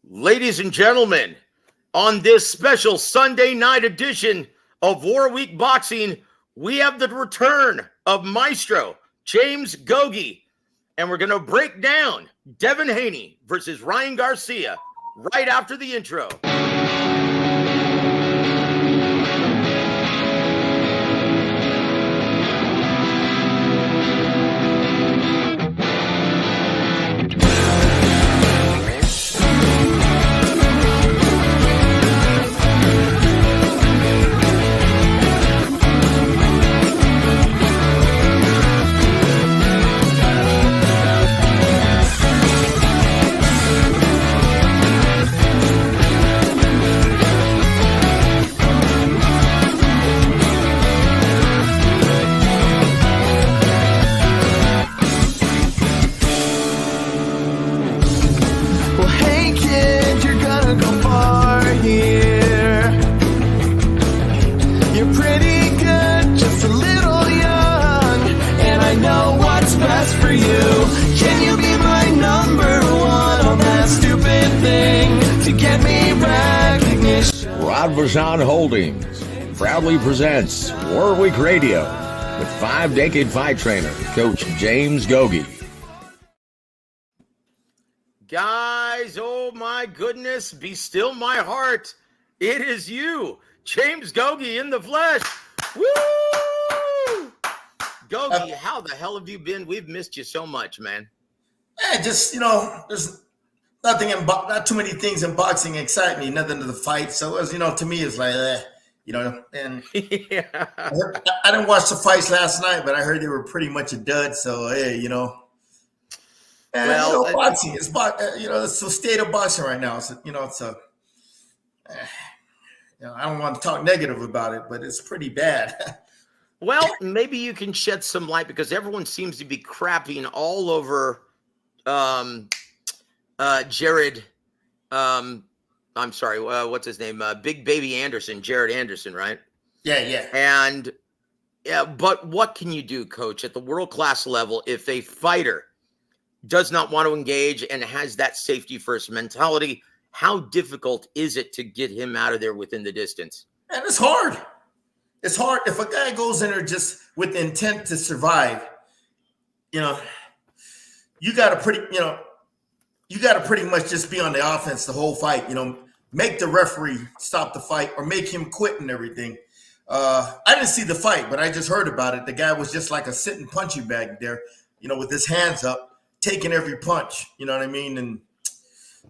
Ladies and gentlemen, on this special Sunday night edition of War Week Boxing, we have the return of Maestro James Gogue, and we're going to break down Devin Haney versus Ryan Garcia right after the intro. Holdings proudly presents War Week Radio with 5-decade fight trainer, Coach James Gogue. Guys, oh my goodness, be still my heart. It is you, James Gogue in the flesh. Woo! Gogue, how the hell have you been? We've missed you so much, man. Just, there's nothing not too many things in boxing excite me, nothing to the fight. So, to me, it's like, and yeah. I didn't watch the fights last night, but I heard they were pretty much a dud. So, hey, And, boxing, it's the state of boxing right now. So, I don't want to talk negative about it, but it's pretty bad. Well, maybe you can shed some light because everyone seems to be crapping all over Jared, I'm sorry, what's his name? Big Baby Anderson, Jared Anderson, right? Yeah. And but what can you do, Coach, at the world-class level if a fighter does not want to engage and has that safety-first mentality? How difficult is it to get him out of there within the distance? And it's hard. It's hard. If a guy goes in there just with the intent to survive, you got to pretty much just be on the offense the whole fight, make the referee stop the fight or make him quit and everything. I didn't see the fight, but I just heard about it. The guy was just like a sitting punching bag there, with his hands up, taking every punch, you know what I mean? And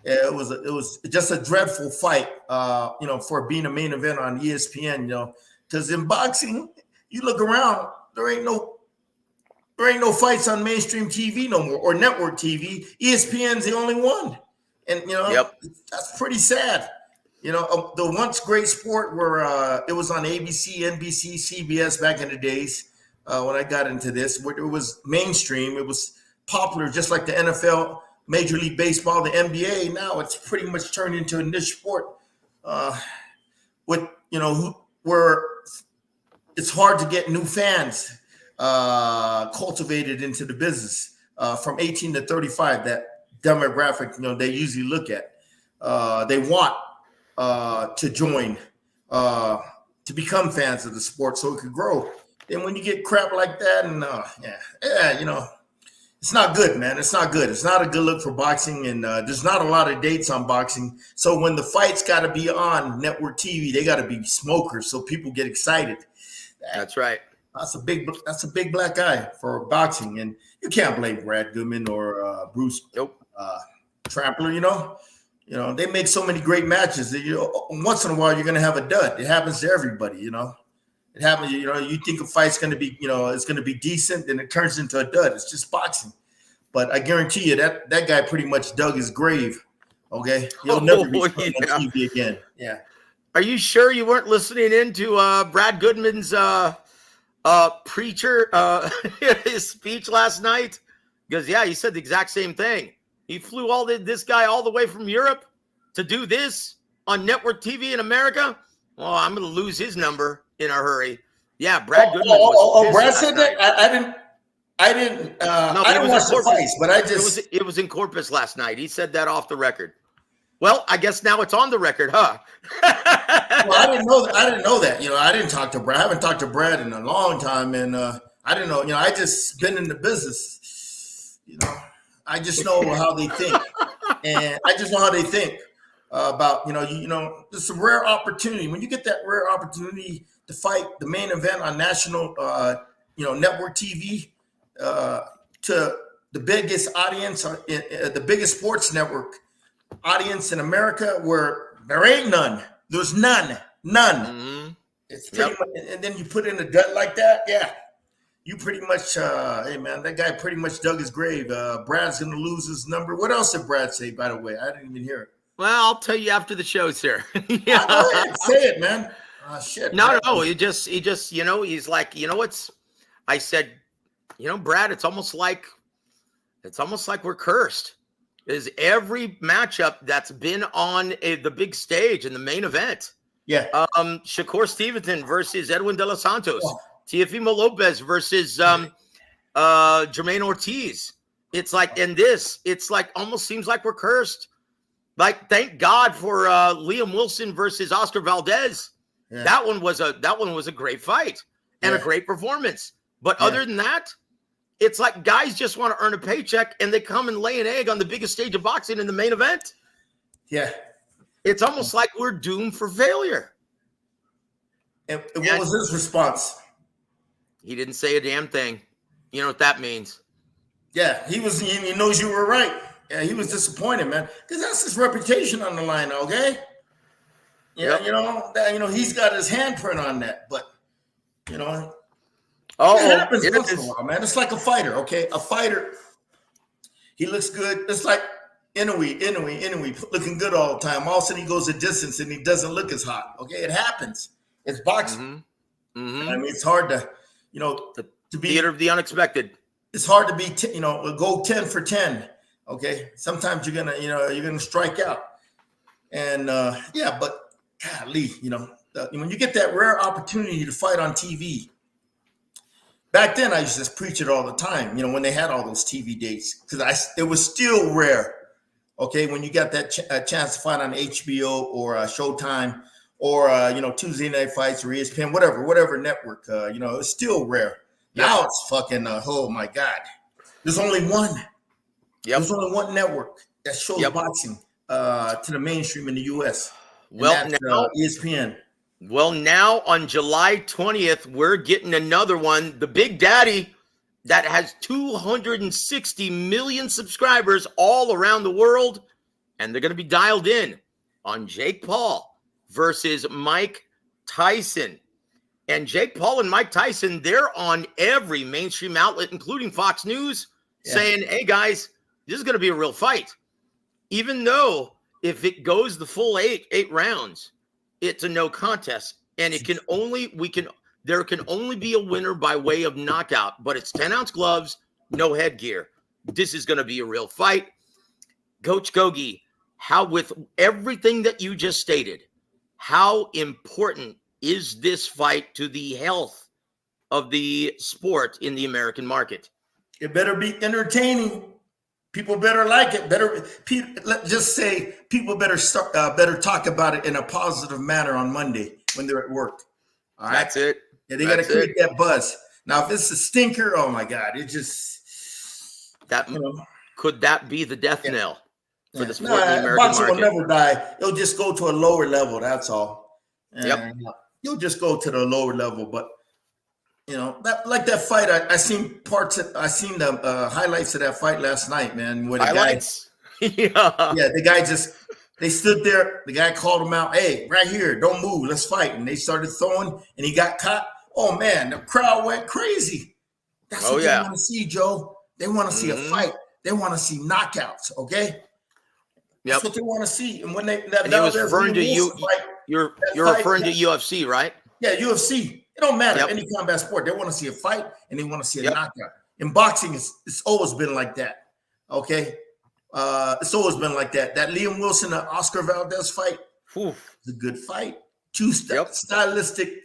it was just a dreadful fight, for being a main event on ESPN, because in boxing, you look around, there ain't no fights on mainstream TV no more or network TV. ESPN's the only one. And, That's pretty sad. The once great sport where it was on ABC, NBC, CBS back in the days when I got into this, where it was mainstream. It was popular, just like the NFL, Major League Baseball, the NBA. Now it's pretty much turned into a niche sport where it's hard to get new fans cultivated into the business from 18 to 35, that demographic, they usually look at. They want to join, to become fans of the sport so it could grow. And when you get crap like that, and it's not good, man. It's not good. It's not a good look for boxing, and there's not a lot of dates on boxing. So when the fights got to be on network TV, they got to be smokers so people get excited. That's right. That's a big black eye for boxing, and you can't blame Brad Goodman or Bruce Trampler. They make so many great matches that once in a while you're going to have a dud. It happens to everybody. It happens. You think a fight's going to be, it's going to be decent, then it turns into a dud. It's just boxing. But I guarantee you that guy pretty much dug his grave. Okay, he'll never be on TV again. Yeah. Are you sure you weren't listening into Brad Goodman's preacher, his speech last night? Because he said the exact same thing. He flew this guy all the way from Europe to do this on network TV in America. Well, I'm going to lose his number in a hurry. Yeah, Brad Goodman. Brad said that. I didn't watch the fights, but it was in Corpus last night. He said that off the record. Well, I guess now it's on the record, huh? Well, I didn't know that. I didn't know that. I didn't talk to Brad. I haven't talked to Brad in a long time, and I didn't know. I just been in the business. I just know how they think, and I just know how they think about. It's a rare opportunity when you get that rare opportunity to fight the main event on national, network TV, to the biggest audience, the biggest sports network audience in America, where there ain't none. There's none. Mm-hmm. It's pretty much, and then you put in a gut like that, yeah. You pretty much, hey man, that guy pretty much dug his grave. Brad's gonna lose his number. What else did Brad say? By the way, I didn't even hear it. Well, I'll tell you after the show, sir. Yeah, go ahead, say it, man. Oh shit. No. He just, he's like, I said, Brad, it's almost like we're cursed. Is every matchup that's been on the big stage in the main event. Yeah. Shakur Stevenson versus Edwin De Los Santos. Oh. Teofimo Lopez versus Jermaine Ortiz. It's like it's like almost seems like we're cursed. Like, thank God for Liam Wilson versus Oscar Valdez. Yeah. That one was a great fight and a great performance. But other than that, it's like guys just want to earn a paycheck and they come and lay an egg on the biggest stage of boxing in the main event. Yeah. It's almost like we're doomed for failure. And what was his response? He didn't say a damn thing. You know what that means? Yeah, he knows you were right. Yeah, he was disappointed, man, because that's his reputation on the line. Okay. Yeah, he's got his handprint on that, but it happens once in a while, man. It's like a fighter. Okay, a fighter. He looks good. It's like Inoue, looking good all the time. All of a sudden, he goes a distance and he doesn't look as hot. Okay, it happens. It's boxing. Mm-hmm. I mean, it's hard to be theater of the unexpected. It's hard to be, go 10 for 10. Okay, sometimes you're gonna strike out, and but golly, when you get that rare opportunity to fight on TV. Back then, I used to just preach it all the time. When they had all those TV dates, because it was still rare. Okay, when you got that chance to fight on HBO or Showtime or Tuesday Night Fights or ESPN, whatever network, it's still rare. Yep. Now it's fucking oh my God. There's only one. Yep. There's only one network that shows boxing to the mainstream in the US. Well, now ESPN. Well, now on July 20th, we're getting another one. The Big Daddy that has 260 million subscribers all around the world. And they're going to be dialed in on Jake Paul versus Mike Tyson. And Jake Paul and Mike Tyson, they're on every mainstream outlet, including Fox News, saying, hey, guys, this is going to be a real fight. Even though if it goes the full eight rounds, it's a no contest, and there can only be a winner by way of knockout, but it's 10-ounce gloves, no headgear. This is going to be a real fight. Coach Gogue, how, with everything that you just stated, how important is this fight to the health of the sport in the American market? It better be entertaining. People better like it. Let's just say people better talk about it in a positive manner on Monday when they're at work. All right? That's it. Yeah, they got to create that buzz. Now, if it's a stinker, oh my God, it just could that be the death knell for the sport in the American boxing market? Will never die. It'll just go to a lower level. That's all. And you'll just go to the lower level, but. That fight. I seen the highlights of that fight last night, man. Where the highlights? The guy they stood there. The guy called him out. Hey, right here, don't move. Let's fight. And they started throwing, and he got caught. Oh man, the crowd went crazy. That's what they want to see, Joe. They want to see a fight. They want to see knockouts. Okay. That's what they want to see. And when you're referring to UFC, right? Yeah, UFC. It don't matter. Any combat sport, they want to see a fight and they want to see a knockout. In boxing, it's always been like that. Okay, it's always been like that. That Liam Wilson, Oscar Valdez fight, was a good fight. Stylistic.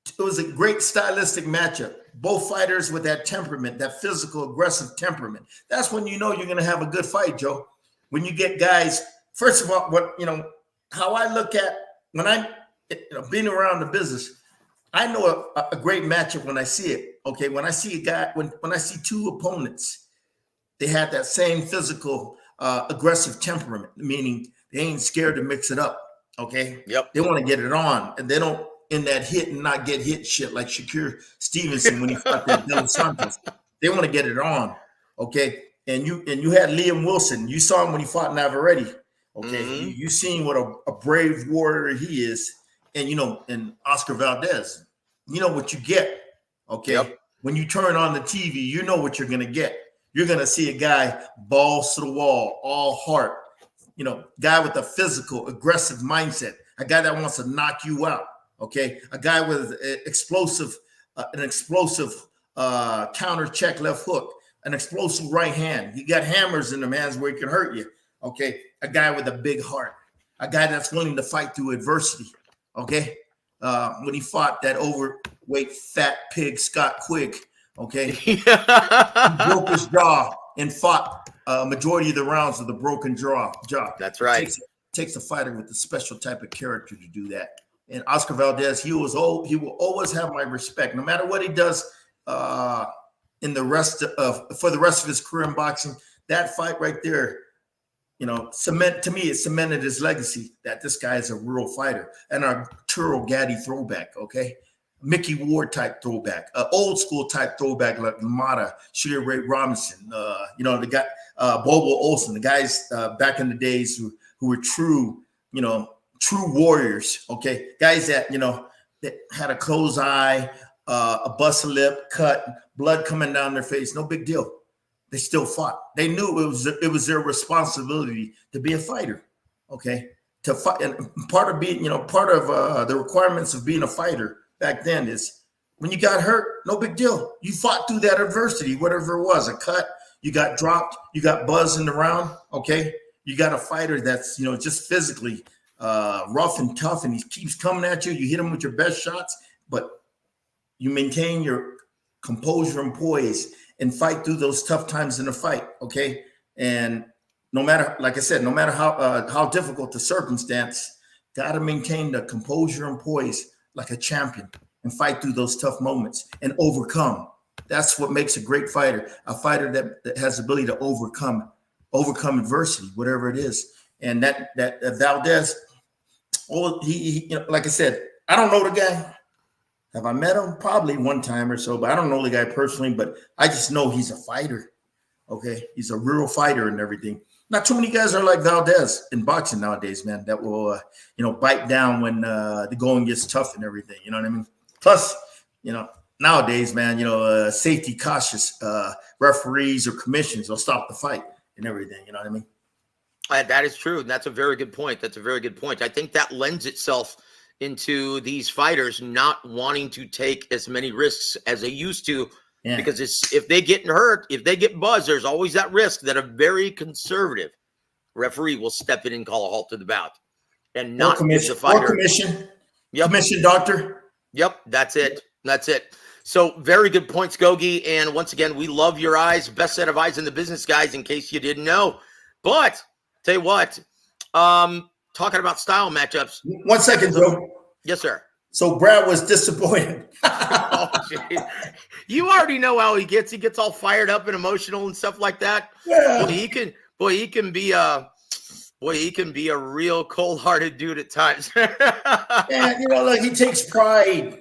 It was a great stylistic matchup. Both fighters with that temperament, that physical, aggressive temperament. That's when you know you're going to have a good fight, Joe. When you get guys first of all, how I look at when I, being around the business, I know a great matchup when I see it. Okay, when I see a guy, when I see two opponents, they have that same physical, aggressive temperament, meaning they ain't scared to mix it up. Okay, Yep. They want to get it on, and they don't in that hit and not get hit shit like Shakur Stevenson when he fought that Dylan Santos. They want to get it on. Okay, and you had Liam Wilson. You saw him when he fought Navarrete. Okay, Mm-hmm. you seen what a brave warrior he is, and and Oscar Valdez. You know what you get. Okay, Yep. When you turn on the TV, you know what you're gonna get. You're gonna see a guy balls to the wall, all heart. Guy with a physical, aggressive mindset. A guy that wants to knock you out. Okay, a guy with an explosive counter check left hook, an explosive right hand. He got hammers in them hands where he can hurt you. Okay, a guy with a big heart, a guy that's willing to fight through adversity. Okay, when he fought that overweight fat pig Scott Quigg, okay, he broke his jaw and fought majority of the rounds with a broken jaw. That's right. It takes a fighter with a special type of character to do that. And Oscar Valdez, he will always have my respect, no matter what he does for the rest of his career in boxing. That fight right there, it cemented his legacy that this guy is a real fighter and a Arturo Gatti throwback. Okay, Mickey Ward type throwback, old school type throwback like Lamada, Sugar Ray Robinson, the guy Bobo Olsen, the guys back in the days who were true warriors. Okay, guys that that had a closed eye, a busted lip, cut, blood coming down their face. No big deal. They still fought. They knew it was their responsibility to be a fighter. Okay, to fight, and part of being the requirements of being a fighter back then is when you got hurt, no big deal. You fought through that adversity, whatever it was, a cut, you got dropped, you got buzzed in the round. Okay, you got a fighter that's just physically rough and tough, and he keeps coming at you. You hit him with your best shots, but you maintain your composure and poise and fight through those tough times in the fight. Okay, and no matter, like I said, no matter how difficult the circumstance, got to maintain the composure and poise like a champion and fight through those tough moments and overcome. That's what makes a great fighter. A fighter that has the ability to overcome adversity, whatever it is. And that Valdez, he like I said, I don't know the guy. Have I met him? Probably one time or so, but I don't know the guy personally, but I just know he's a fighter. Okay. He's a real fighter and everything. Not too many guys are like Valdez in boxing nowadays, man, that will, bite down when the going gets tough and everything. You know what I mean? Plus, nowadays, man, safety cautious referees or commissions will stop the fight and everything. You know what I mean? That is true. That's a very good point. That's a very good point. I think that lends itself into these fighters not wanting to take as many risks as they used to, because if they get hurt, if they get buzzed, there's always that risk that a very conservative referee will step in and call a halt to the bout and not give the fighter commission. Yep. Commission doctor. Yep, that's it. That's it. So very good points, Gogue. And once again, we love your eyes. Best set of eyes in the business, guys, in case you didn't know. But tell you what, talking about style matchups. 1 second, Joe. Yes, sir. So Brad was disappointed. Oh, you already know how he gets. He gets all fired up and emotional and stuff like that. Yeah. He can be a real cold-hearted dude at times. And look, he takes pride.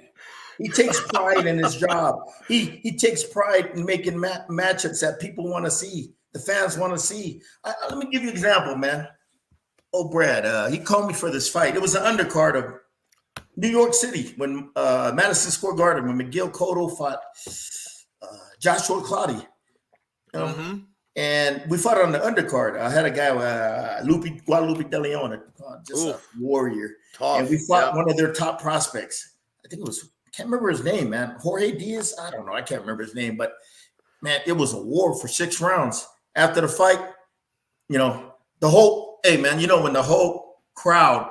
He takes pride in his job. He takes pride in making matchups that people want to see, the fans want to see. Let me give you an example, man. Oh, Brad, he called me for this fight. It was an undercard of New York City when Madison Square Garden, when Miguel Cotto fought Joshua Clottey. And we fought on the undercard. I had a guy, Guadalupe De Leon, just a warrior. Tough. And we fought one of their top prospects. I think it was, can't remember his name, man. Jorge Diaz? I don't know. I can't remember his name. But, man, it was a war for 6 rounds. After the fight, when the whole crowd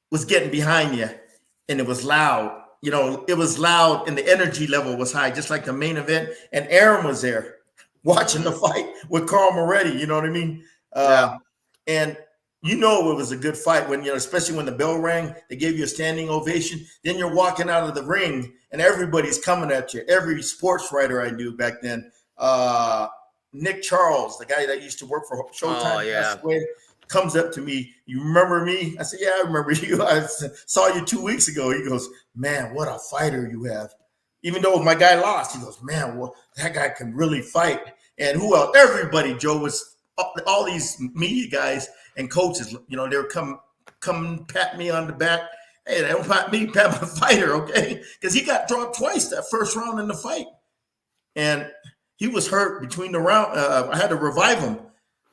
was getting behind you and it was loud, it was loud and the energy level was high, just like the main event. And Aaron was there watching the fight with Carl Moretti, you know what I mean? And you know it was a good fight when, especially when the bell rang, they gave you a standing ovation. Then you're walking out of the ring and everybody's coming at you. Every sports writer I knew back then, Nick Charles, the guy that used to work for Showtime, passed away, comes up to me. You remember me? I said, yeah, I remember you. I saw you 2 weeks ago. He goes, man, what a fighter you have. Even though my guy lost, he goes, man, well, that guy can really fight. And who else? Everybody, Joe, was all these media guys and coaches, they were come pat me on the back. Hey, they don't pat me, pat my fighter, okay? Because he got dropped twice that first round in the fight. And he was hurt between the round. I had to revive him,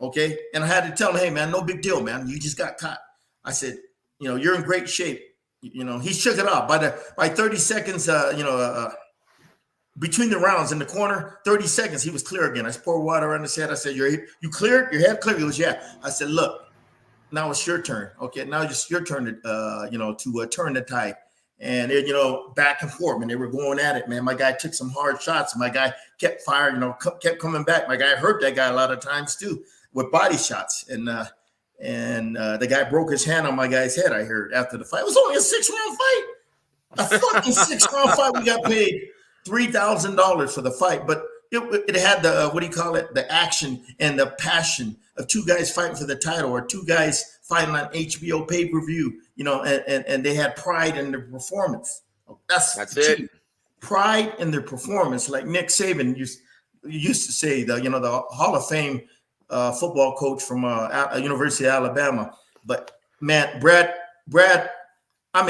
okay? And I had to tell him, hey, man, no big deal, man. You just got caught. I said, you're in great shape. He shook it off. By 30 seconds, between the rounds in the corner, 30 seconds, he was clear again. I poured water on his head. I said, you cleared? Your head clear? He goes, yeah. I said, look, now it's your turn. Okay, now it's your turn to turn the tide. And back and forth, man. They were going at it, man. My guy took some hard shots. My guy kept firing, kept coming back. My guy hurt that guy a lot of times too with body shots. And the guy broke his hand on my guy's head, I heard, after the fight. It was only a 6-round fight. A fucking 6-round fight. We got paid $3,000 for the fight, but it had the the action and the passion of two guys fighting for the title, or two guys fighting on HBO pay-per-view, and they had pride in their performance. That's it. Pride in their performance, like Nick Saban used to say, the Hall of Fame football coach from University of Alabama. But man, Brad, I'm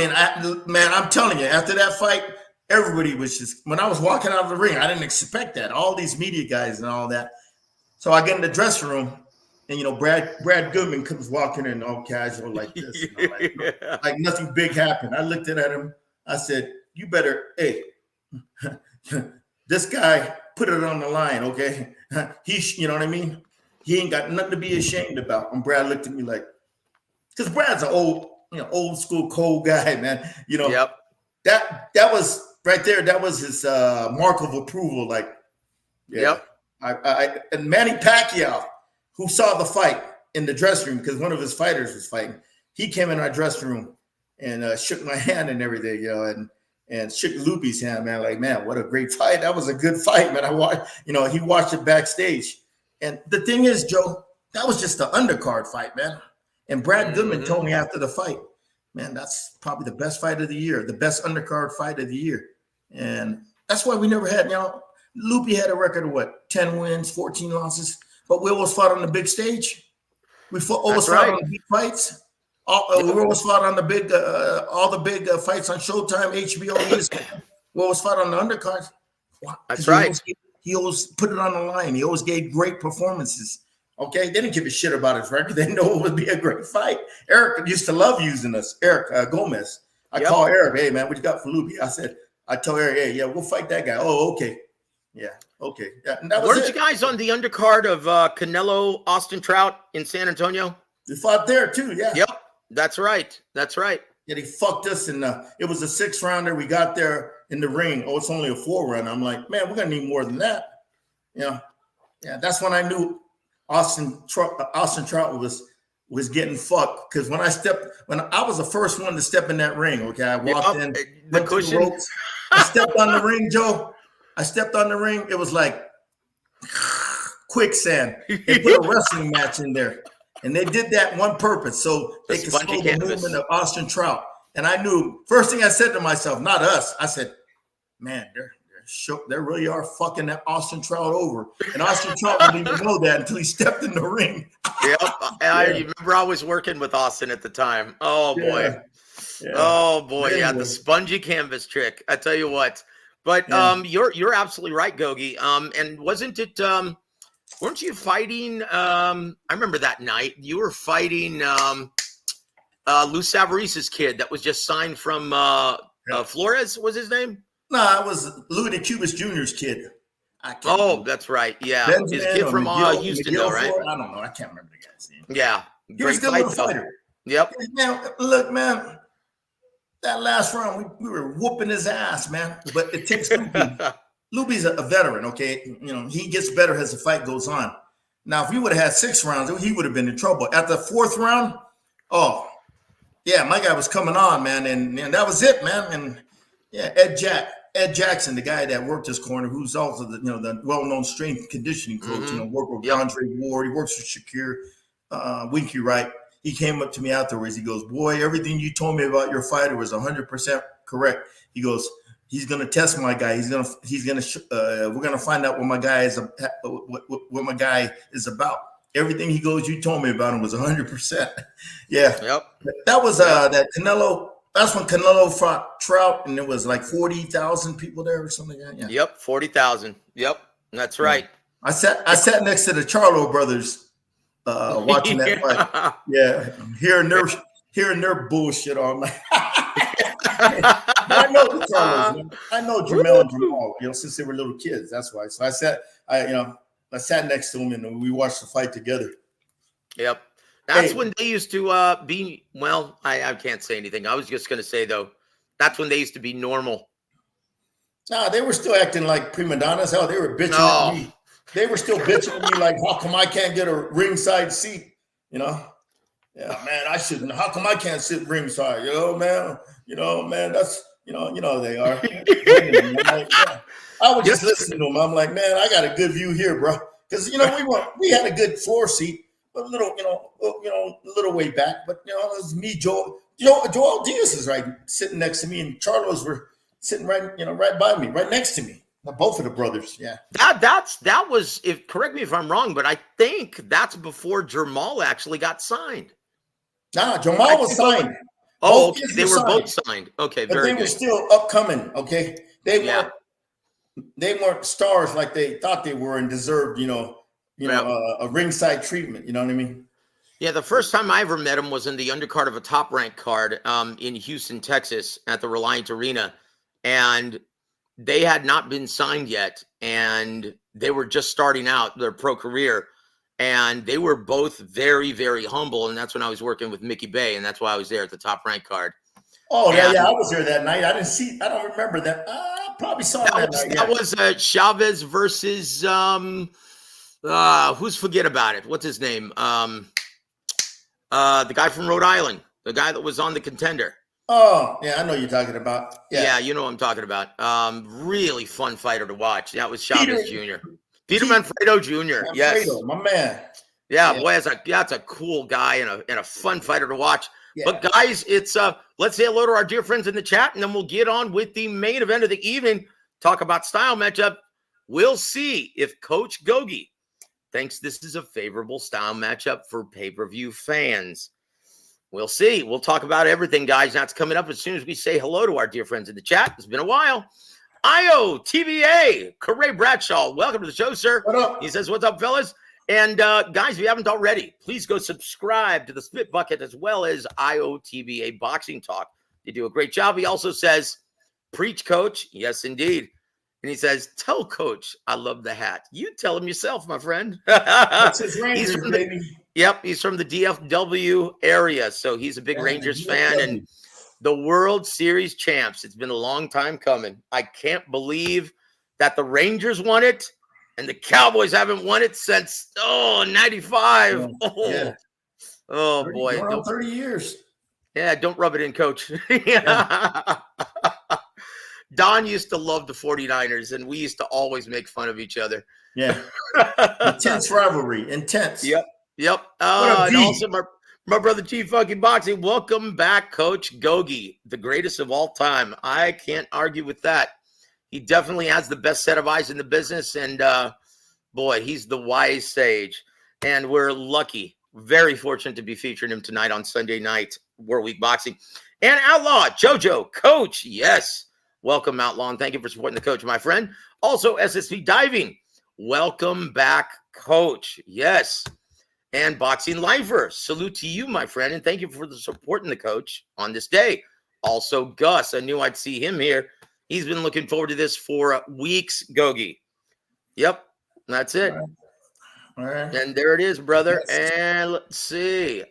telling you, after that fight, everybody was just, when I was walking out of the ring, I didn't expect that. All these media guys and all that. So I get in the dressing room, and Brad Goodman comes walking in all casual like this, like nothing big happened. I looked at him. I said, "You better, hey, this guy put it on the line, okay? You know what I mean? He ain't got nothing to be ashamed about." And Brad looked at me like, because Brad's an old school cold guy, man. Yep. That was right there. That was his mark of approval. Like, yeah. Yep. And Manny Pacquiao, who saw the fight in the dressing room because one of his fighters was fighting, he came in our dressing room and shook my hand and everything, and shook Loopy's hand, man. Like, man, what a great fight! That was a good fight, man. I watched, he watched it backstage. And the thing is, Joe, that was just the undercard fight, man. And Brad Goodman told me after the fight, man, that's probably the best fight of the year, the best undercard fight of the year. And that's why we never had, Loopy had a record of 10 wins, 14 losses, but we always fought on the big stage. We always fought on the big fights. We always fought on the big, all the big fights on Showtime, HBO. We always fought on the undercards. That's right. He always put it on the line. He always gave great performances. Okay, they didn't give a shit about his record. They know it would be a great fight. Eric used to love using us. Eric Gomez. I call Eric, hey man, what you got for Loopy? I tell Eric, hey, yeah, we'll fight that guy. Oh, okay. Yeah, okay. Yeah, and that was Weren't you guys on the undercard of Canelo Austin Trout in San Antonio? We fought there too, yeah. Yep, that's right. That's right. Yeah, they fucked us, and it was a 6-rounder. We got there in the ring. Oh, it's only a 4-round. I'm like, man, we're gonna need more than that. Yeah, that's when I knew Austin Trout was getting fucked, because when I was the first one to step in that ring, okay, I walked in, went to the ropes, I stepped on the ring, Joe. I stepped on the ring. It was like quicksand. They put a wrestling match in there, and they did that one purpose so they could slow the movement of Austin Trout. And I knew, first thing I said to myself, not us, I said, man, they really are fucking that Austin Trout over. And Austin Trout didn't even know that until he stepped in the ring. Yep. I remember I was working with Austin at the time. Oh, boy. Yeah. Oh, boy. Yeah, the spongy canvas trick. I tell you what. But you're absolutely right, Gogue. And wasn't it weren't you fighting I remember that night you were fighting Lou Savarise's kid that was just signed from Flores, was his name? No, it was Louis de Cubas Jr.'s kid. That's right. Yeah. His kid from Houston, though, right? I don't know. I can't remember the guy's name. Yeah. He was a good little fighter. Yep. Now, look, man, that last round, we were whooping his ass, man. But it takes Loopy. Loopy's a veteran, okay? He gets better as the fight goes on. Now, if we would have had 6 rounds, he would have been in trouble. At the 4th round, oh, yeah, my guy was coming on, man, and that was it, man. And yeah, Ed Jackson, the guy that worked his corner, who's also the well-known strength and conditioning coach, worked with Andre Ward, he works with Shakir, Winky Wright. He came up to me afterwards. He goes, "Boy, everything you told me about your fighter was 100% correct." He goes, "He's gonna test my guy. We're gonna find out what my guy is, what my guy is about. Everything he goes, you told me about him was 100%." Yeah. Yep. That was that Canelo. That's when Canelo fought Trout, and it was like 40,000 people there or something like that. Yeah. Yep, 40,000. Yep, that's right. I sat next to the Charlo brothers, watching that fight. Yeah, hearing their bullshit all night. I know the Charlos. Man. I know Jamel and Jamal. Since they were little kids. That's why. So I sat next to them and we watched the fight together. Yep. That's when they used to be, well, I can't say anything. I was just going to say, though, that's when they used to be normal. Nah, they were still acting like prima donnas. Hell, they were bitching at me. They were still bitching at me like, how come I can't get a ringside seat? Yeah, man, I shouldn't. How come I can't sit ringside? Man, that's, they are. I was just listening to them. I'm like, man, I got a good view here, bro. Because, we had a good floor seat. A little, a little way back, but it was me, Joel Diaz is right sitting next to me, and Charlos were sitting right by me, right next to me. Both of the brothers, yeah. That was, correct me if I'm wrong, but I think that's before Jamal actually got signed. Nah, Jamal was signed. Oh, okay. They were both signed. Okay, but very they good. were still upcoming. Okay, they weren't stars like they thought they were and deserved, a ringside treatment. You know what I mean? Yeah, the first time I ever met him was in the undercard of a top-ranked card in Houston, Texas, at the Reliant Arena, and they had not been signed yet, and they were just starting out their pro career, and they were both very, very humble, and that's when I was working with Mickey Bay, and that's why I was there at the top-ranked card. Oh, yeah, I was there that night. I don't remember that. I probably saw that night. That was Chavez versus who's forget about it? What's his name? The guy from Rhode Island, the guy that was on the Contender. Oh, yeah, I know you're talking about. Yeah, you know what I'm talking about. Really fun fighter to watch. That was Chavez Jr. Peter Manfredo Jr. Yes, my man. Yeah, boy, that's a cool guy and a fun fighter to watch. Yeah. But guys, it's let's say hello to our dear friends in the chat, and then we'll get on with the main event of the evening. Talk about style matchup. We'll see if Coach Gogue thinks this is a favorable style matchup for pay-per-view fans. We'll see. We'll talk about everything, guys. That's coming up as soon as we say hello to our dear friends in the chat. It's been a while. IOTBA, Corey Bradshaw, welcome to the show, sir. What up? He says, what's up, fellas? And guys, if you haven't already, please go subscribe to the Spit Bucket as well as IOTBA Boxing Talk. They do a great job. He also says, preach, coach. Yes, indeed. And he says, tell coach, I love the hat. You tell him yourself, my friend. That's his Rangers, baby. Yep, he's from the DFW area, so he's a big Rangers fan. And the World Series champs, it's been a long time coming. I can't believe that the Rangers won it and the Cowboys haven't won it since, 95. Yeah. Oh, boy. 30 years. Yeah, don't rub it in, coach. Yeah. Don used to love the 49ers, and we used to always make fun of each other. Yeah. Intense rivalry. Intense. Yep. And also my brother G Fucking Boxing. Welcome back, Coach Gogue, the greatest of all time. I can't argue with that. He definitely has the best set of eyes in the business, and boy, he's the wise sage. And we're lucky, very fortunate to be featuring him tonight on Sunday night, War Week Boxing. And Outlaw, JoJo, Coach, yes. Welcome, Outlaw, and thank you for supporting the coach, my friend. Also, SSV Diving, welcome back, Coach, yes. And Boxing Lifer, salute to you, my friend, and thank you for the supporting the coach on this day. Also, Gus, I knew I'd see him here. He's been looking forward to this for weeks, Gogue. Yep, that's it. All right. And there it is, brother. Yes. And let's see.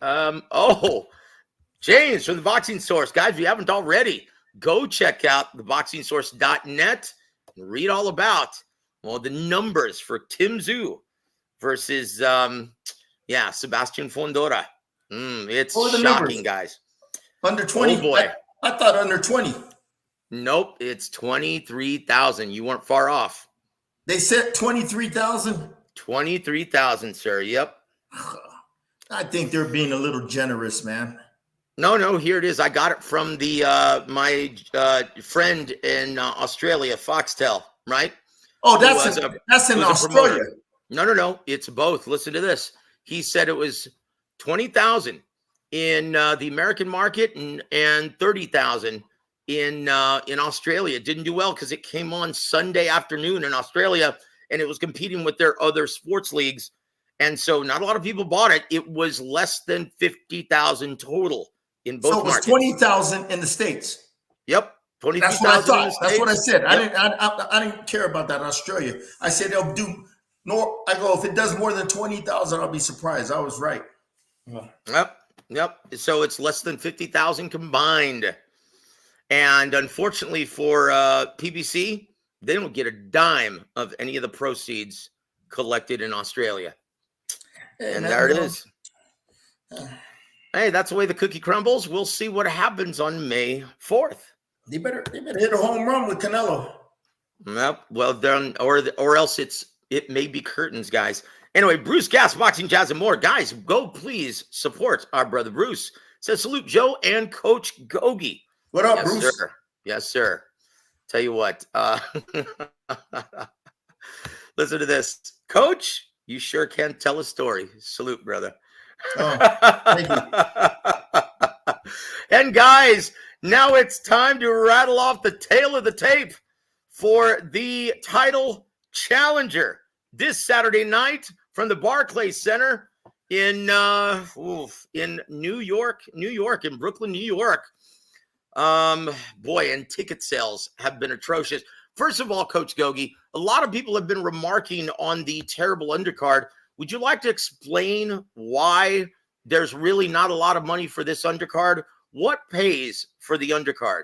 James from the Boxing Source. Guys, if you haven't already, go check out theboxingsource.net and read all about the numbers for Tim Tszyu versus, Sebastian Fondora. It's What are the shocking, numbers? guys. Under 20? Oh, boy. I thought under 20. Nope, it's 23,000. You weren't far off. They said 23,000? 23,000, sir. Yep. I think they're being a little generous, man. No, here it is. I got it from the my friend in Australia, Foxtel, right? Oh, that's in Australia. No. It's both. Listen to this. He said it was 20,000 in the American market and 30,000 in Australia. It didn't do well because it came on Sunday afternoon in Australia, and it was competing with their other sports leagues. And so not a lot of people bought it. It was less than 50,000 total in both markets. So it was 20,000 in the States. Yep. 23,000. That's what I thought. That's what I said. Yep. I didn't care about that in Australia. I said they'll do more. I go, if it does more than 20,000, I'll be surprised. I was right. Yep. So it's less than 50,000 combined. And unfortunately for PBC, they don't get a dime of any of the proceeds collected in Australia. And there it is. Hey, that's the way the cookie crumbles. We'll see what happens on May 4th. They better hit a home run with Canelo. Yep. Well done, or else it may be curtains, guys. Anyway, Bruce Gas, Boxing, Jazz, and more. Guys, go please support our brother Bruce. Says salute Joe and Coach Gogue. What up, Yes, Bruce? Sir. Yes, sir. Tell you what. Listen to this. Coach, you sure can tell a story. Salute, brother. Oh, thank you. And guys, now it's time to rattle off the tail of the tape for the title challenger this Saturday night from the Barclays Center in New York, in Brooklyn, New York. Boy, and ticket sales have been atrocious. First of all, Coach Gogue, a lot of people have been remarking on the terrible undercard. Would you like to explain why there's really not a lot of money for this undercard? What pays for the undercard?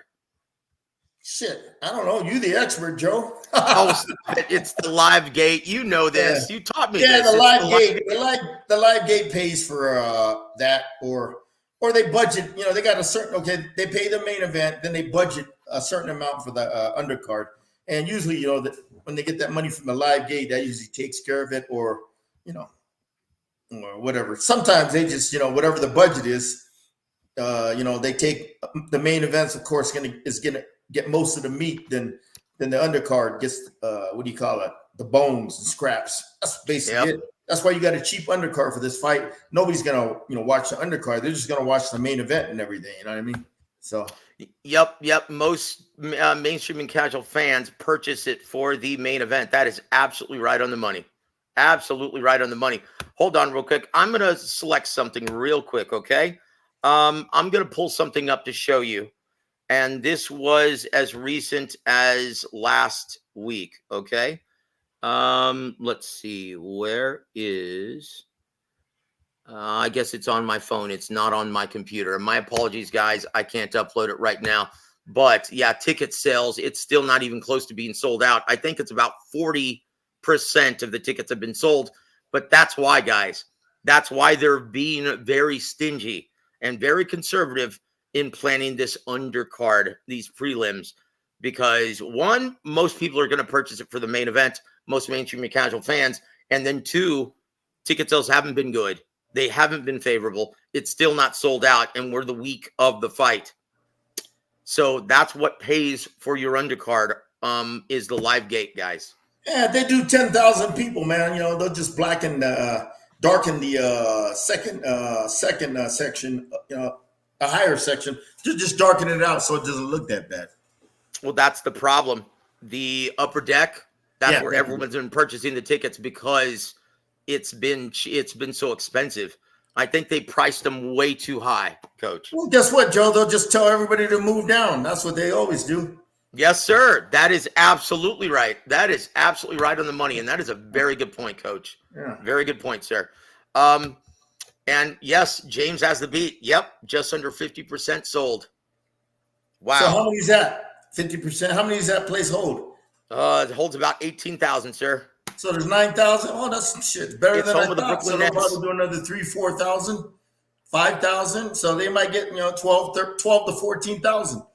Shit, I don't know. You the expert, Joe. Oh, it's the live gate. You know this. Yeah. You taught me Yeah, this. the live gate. The live gate pays for that, or they budget. You know, they got a certain. Okay, they pay the main event, then they budget a certain amount for the undercard. And usually, you know, when they get that money from the live gate, that usually takes care of it, or or whatever. Sometimes they just, whatever the budget is, they take the main events. Of course, is gonna get most of the meat. Then the undercard gets the bones and scraps. That's basically it. That's why you got a cheap undercard for this fight. Nobody's gonna watch the undercard. They're just gonna watch the main event and everything. You know what I mean? So. Yep. Most mainstream and casual fans purchase it for the main event. That is absolutely right on the money. Absolutely right on the money. Hold on real quick. I'm going to select something real quick, okay? I'm going to pull something up to show you. And this was as recent as last week, okay? Let's see. Where is... I guess it's on my phone. It's not on my computer. My apologies, guys. I can't upload it right now. But yeah, ticket sales, it's still not even close to being sold out. I think it's about 40% of the tickets have been sold. But that's why, guys. That's why they're being very stingy and very conservative in planning this undercard, these prelims. Because one, most people are going to purchase it for the main event, most mainstream and casual fans. And then two, ticket sales haven't been good. They haven't been favorable. It's still not sold out, and we're the week of the fight. So that's what pays for your undercard is the live gate, guys. Yeah, they do 10,000 people, man. They'll just darken the second section, a higher section. Just darken it out so it doesn't look that bad. Well, that's the problem. The upper deck, that's where everyone's been purchasing the tickets because it's been so expensive. I think they priced them way too high, Coach. Well, guess what, Joe? They'll just tell everybody to move down. That's what they always do. Yes, sir. That is absolutely right. That is absolutely right on the money. And that is a very good point, Coach. Yeah. Very good point, sir. And yes, James has the beat. Yep. Just under 50% sold. Wow. So how many is that? 50%? How many does that place hold? It holds about 18,000, sir. So there's 9,000. Oh, that's shit. Better It's than home I of the thought. Brooklyn So they'll Nets. probably do another 3,000-4,000, 5,000. So they might get 12 to 14,000. You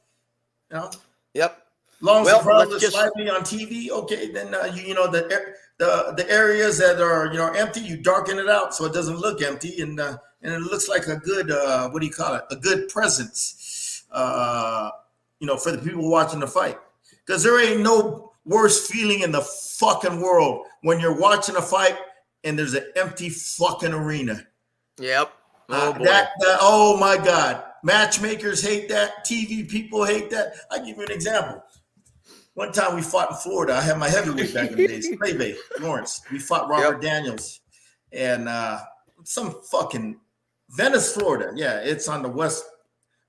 know. Yep. Long as Well, the crowd let's is slightly on TV, okay, then the areas that are empty, you darken it out so it doesn't look empty, and it looks like a good what do you call it? A good presence, for the people watching the fight. Because there ain't no worse feeling in the fucking world when you're watching a fight and there's an empty fucking arena. Yep. Oh boy. Oh my God. Matchmakers hate that. TV people hate that. I'll give you an example. One time we fought in Florida. I had my heavyweight back in the days. Playbay, Lawrence. We fought Robert Daniels. And some fucking Venice, Florida. Yeah, it's on the west,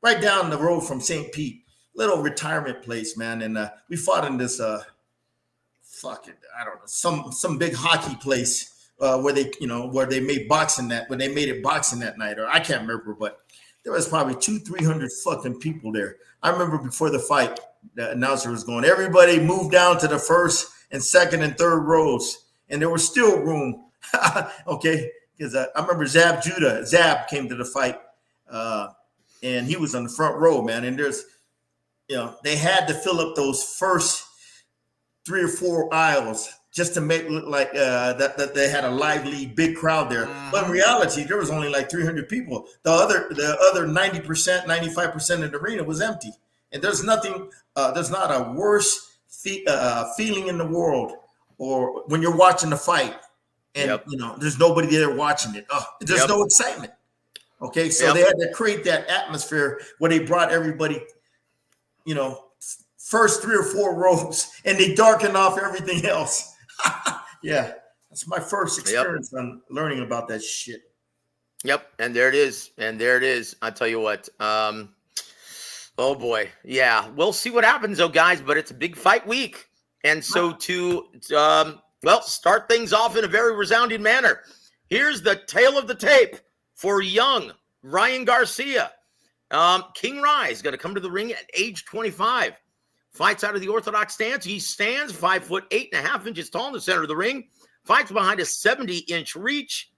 right down the road from St. Pete. Little retirement place, man. And we fought in this I don't know, some big hockey place where they made boxing when they made it boxing that night. Or I can't remember, but there was probably 200-300 fucking people there. I remember before the fight, the announcer was going, everybody moved down to the first and second and third rows. And there was still room. Okay. Because I remember Zab came to the fight. And he was on the front row, man. And they had to fill up those first 3 or 4 aisles just to make it look like that they had a lively, big crowd there. But in reality, there was only like 300 people. The other 90%, 95% of the arena was empty. And there's not a worse feeling in the world, or when you're watching the fight and there's nobody there watching it. There's no excitement. Okay, so they had to create that atmosphere where they brought everybody, first 3 or 4 rows, and they darkened off everything else. Yeah, that's my first experience on learning about that shit. Yep, and there it is. I tell you what. Oh boy, yeah. We'll see what happens, though, guys. But it's a big fight week, and so to start things off in a very resounding manner. Here's the tail of the tape for young Ryan Garcia. King Rye is going to come to the ring at age 25. Fights out of the orthodox stance. He stands 5'8.5" tall in the center of the ring. Fights behind a 70-inch reach.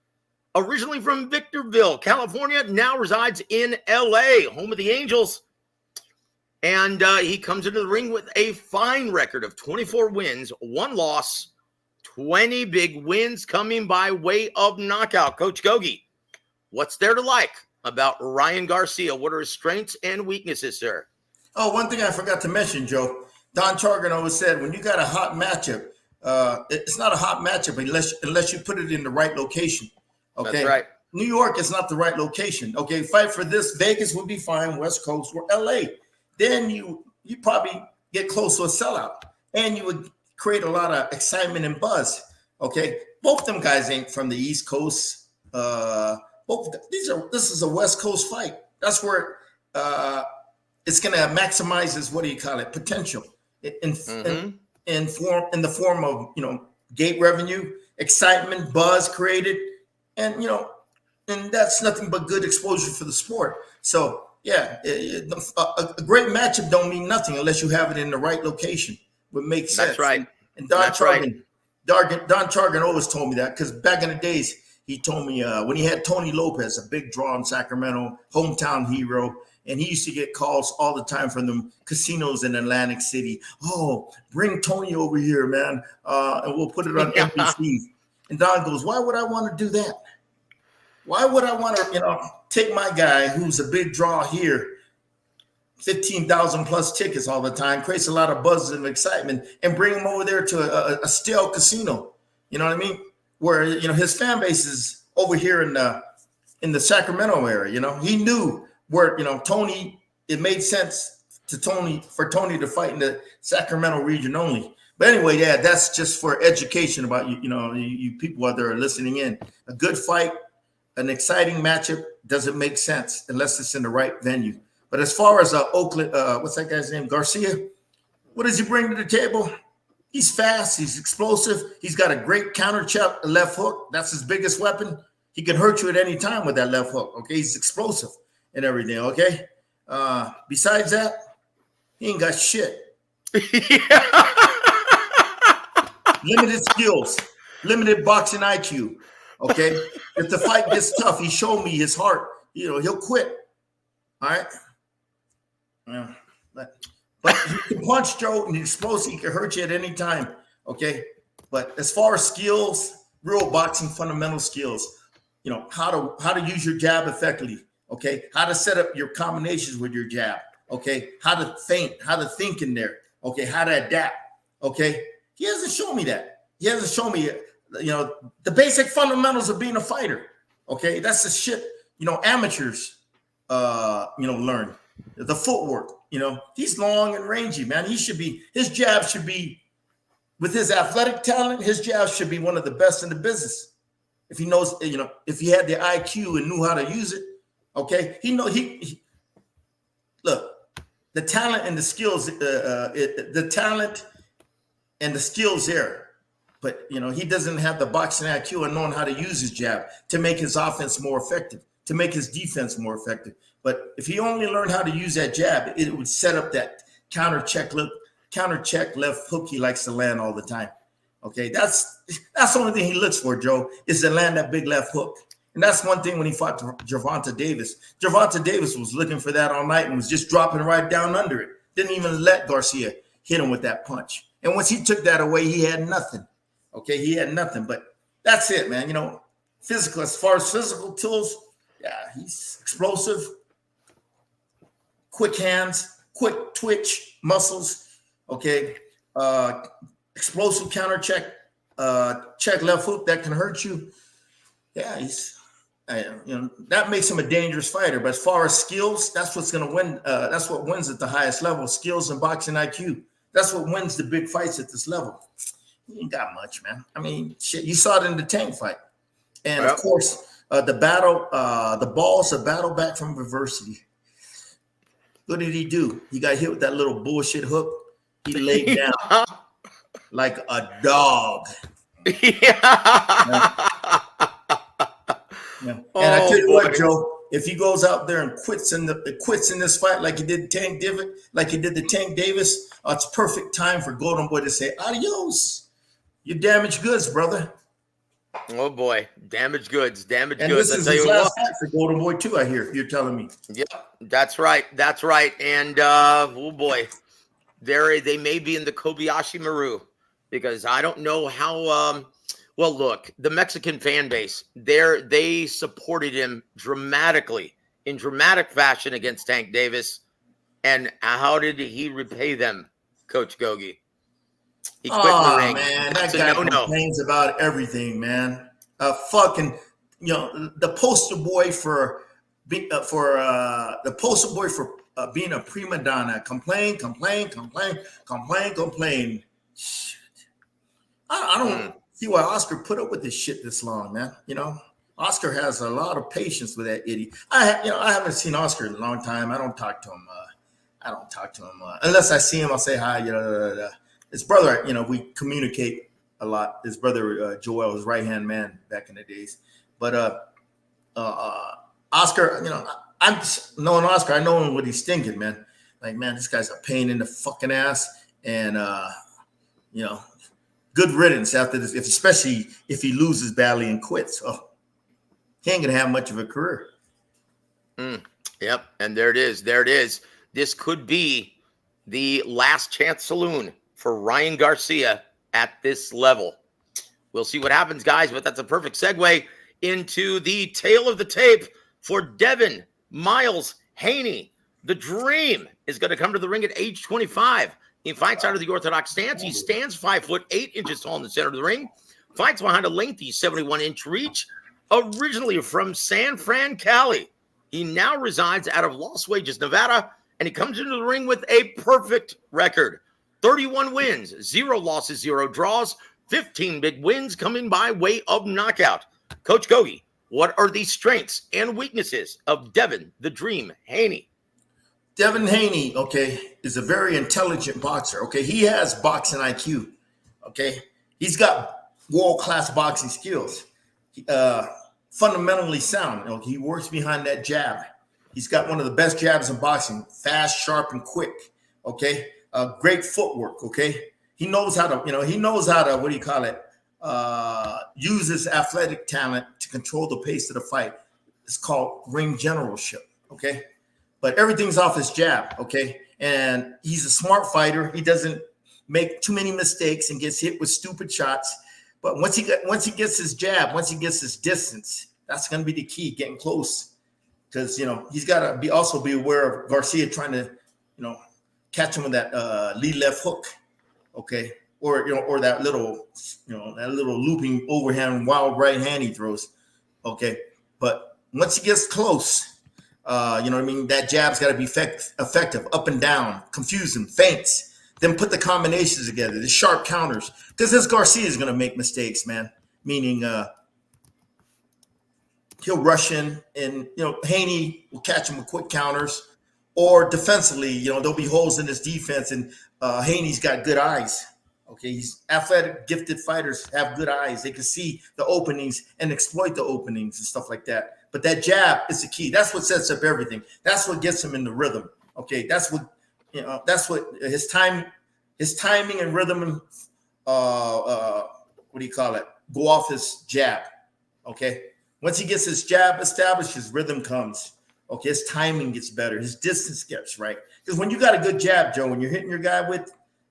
Originally from Victorville, California, now resides in L.A., home of the Angels. And he comes into the ring with a fine record of 24 wins, 1 loss, 20 big wins coming by way of knockout. Coach Gogue, what's there to like about Ryan Garcia? What are his strengths and weaknesses, sir? Oh, one thing I forgot to mention, Joe. Don Chargan always said, when you got a hot matchup, it's not a hot matchup unless you put it in the right location. Okay, that's right. New York is not the right location. Okay, fight for this. Vegas would be fine. West Coast or LA. Then you probably get close to a sellout, and you would create a lot of excitement and buzz. Okay, both them guys ain't from the East Coast. This is a West Coast fight. That's where it's going to maximize his, what do you call it, potential in the form of gate revenue, excitement, buzz created, and that's nothing but good exposure for the sport. So yeah, a great matchup don't mean nothing unless you have it in the right location. Would make sense. That's right. And Don Chargan always told me that, because back in the days he told me when he had Tony Lopez, a big draw in Sacramento, hometown hero. And he used to get calls all the time from the casinos in Atlantic City. Oh, bring Tony over here, man, and we'll put it on NBC. And Don goes, why would I want to do that? Why would I want to, take my guy who's a big draw here, 15,000 plus tickets all the time, creates a lot of buzz and excitement, and bring him over there to a stale casino. You know what I mean? Where his fan base is over here in the Sacramento area. He knew where Tony. It made sense for Tony to fight in the Sacramento region only. But anyway, yeah, that's just for education about you people out there listening in. A good fight, an exciting matchup doesn't make sense unless it's in the right venue. But as far as Oakland, what's that guy's name? Garcia. What does he bring to the table? He's fast. He's explosive. He's got a great counter chop, left hook. That's his biggest weapon. He can hurt you at any time with that left hook. Okay, he's explosive and everything. Okay. Besides that, he ain't got shit. Limited skills. limited boxing IQ. Okay, if the fight gets tough, he showed me his heart. He'll quit. All right. Yeah, but he can punch, Joe, and he's explosive. He can hurt you at any time. Okay, but as far as skills, real boxing fundamental skills, how to use your jab effectively. Okay, how to set up your combinations with your jab. Okay, how to think in there. Okay, how to adapt. Okay, he hasn't shown me that. He hasn't shown me, the basic fundamentals of being a fighter. Okay, that's the shit, amateurs, learn. The footwork, he's long and rangy, man. His jab should be, with his athletic talent, his jab should be one of the best in the business. If he knows, if he had the IQ and knew how to use it, okay, look, the talent and the skills, the talent and the skills there, but he doesn't have the boxing IQ and knowing how to use his jab to make his offense more effective, to make his defense more effective. But if he only learned how to use that jab, it would set up that counter check left hook he likes to land all the time. Okay, that's the only thing he looks for, Joe, is to land that big left hook. And that's one thing when he fought Gervonta Davis. Gervonta Davis was looking for that all night and was just dropping right down under it. Didn't even let Garcia hit him with that punch. And once he took that away, he had nothing. Okay, he had nothing. But that's it, man. Physical, as far as physical tools, yeah, he's explosive, quick hands, quick twitch muscles. Okay, explosive counter check, check left hook that can hurt you. Yeah, that makes him a dangerous fighter. But as far as skills, that's what's going to win. That's what wins at the highest level. Skills and boxing IQ. That's what wins the big fights at this level. He ain't got much, man. I mean, shit. You saw it in the Tank fight, and of course, the Balls, a battle back from adversity. What did he do? He got hit with that little bullshit hook. He laid down like a dog. Yeah. And I tell you what, Joe, if he goes out there and quits in this fight like he did the Tank Davis, it's perfect time for Golden Boy to say, adios. You damaged goods, brother. Oh boy, damaged goods. And this is his last fight for Golden Boy too, I hear. You're telling me. Yep, that's right. And oh boy, they may be in the Kobayashi Maru, because I don't know how. Well, look, the Mexican fan base, they supported him in dramatic fashion against Tank Davis. And how did he repay them, Coach Gogue? He quit the ring. Man, that guy complains about everything, man. The poster boy for being a prima donna. Complain. I don't see why Oscar put up with this shit this long, man. Oscar has a lot of patience with that idiot. I haven't seen Oscar in a long time. I don't talk to him. Unless I see him. I'll say hi. His brother, we communicate a lot. His brother Joel, his right-hand man back in the days. But Oscar, I'm just knowing Oscar. I know what he's thinking, man. Like, man, this guy's a pain in the fucking ass, and good riddance after this, especially if he loses badly and quits. Oh, he ain't gonna have much of a career. Yep, and there it is. This could be the last chance saloon for Ryan Garcia at this level. We'll see what happens, guys, but that's a perfect segue into the tail of the tape for Devin Miles Haney. The Dream is going to come to the ring at age 25. He fights out of the orthodox stance. He stands 5'8" tall in the center of the ring. Fights behind a lengthy 71-inch reach. Originally from San Fran, Cali, he now resides out of Las Vegas, Nevada, and he comes into the ring with a perfect record. 31 wins, 0 losses, 0 draws, 15 big wins coming by way of knockout. Coach Gogue, what are the strengths and weaknesses of Devin the Dream Haney? Devin Haney, is a very intelligent boxer. He has boxing IQ. He's got world-class boxing skills. Fundamentally sound. He works behind that jab. He's got one of the best jabs in boxing. Fast, sharp, and quick. Great footwork. He knows how to, what do you call it? use his athletic talent to control the pace of the fight. It's called ring generalship, okay? But everything's off his jab, okay? And he's a smart fighter. He doesn't make too many mistakes and gets hit with stupid shots. But once he gets his jab, once he gets his distance, that's going to be the key, getting close. Because, he's got to also be aware of Garcia trying to, catch him with that lead left hook, okay? Or that little looping overhand wild right hand he throws, okay? But once he gets close, that jab's got to be effective, up and down, confuse him, feints, then put the combinations together, the sharp counters. Because this Garcia is going to make mistakes, man. Meaning he'll rush in, and Haney will catch him with quick counters, or defensively, there'll be holes in his defense, and Haney's got good eyes. Okay, he's athletic, gifted fighters have good eyes. They can see the openings and exploit the openings and stuff like that. But that jab is the key. That's what sets up everything. That's what gets him in the rhythm. Okay, that's what his timing and rhythm. Go off his jab. Okay, once he gets his jab established, his rhythm comes. Okay, his timing gets better. His distance gets right. Because when you got a good jab, Joe, when you're hitting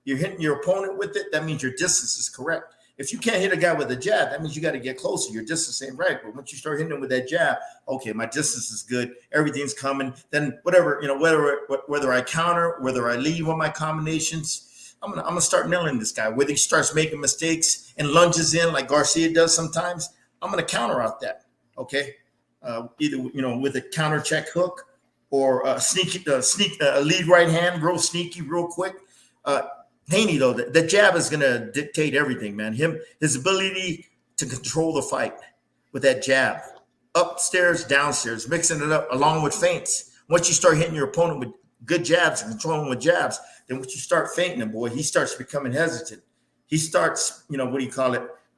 you're hitting your opponent with it, that means your distance is correct. If you can't hit a guy with a jab, that means you got to get closer. Your distance ain't right. But once you start hitting him with that jab, okay, my distance is good. Everything's coming. Then whether I counter, whether I leave on my combinations, I'm gonna start nailing this guy. Whether he starts making mistakes and lunges in like Garcia does sometimes, I'm gonna counter out that. Okay, either with a counter check hook or a lead right hand, real sneaky, real quick. Haney, though, the jab is going to dictate everything, man. His ability to control the fight with that jab, upstairs, downstairs, mixing it up along with feints. Once you start hitting your opponent with good jabs and controlling him with jabs, then once you start feinting him, boy, he starts becoming hesitant. He starts,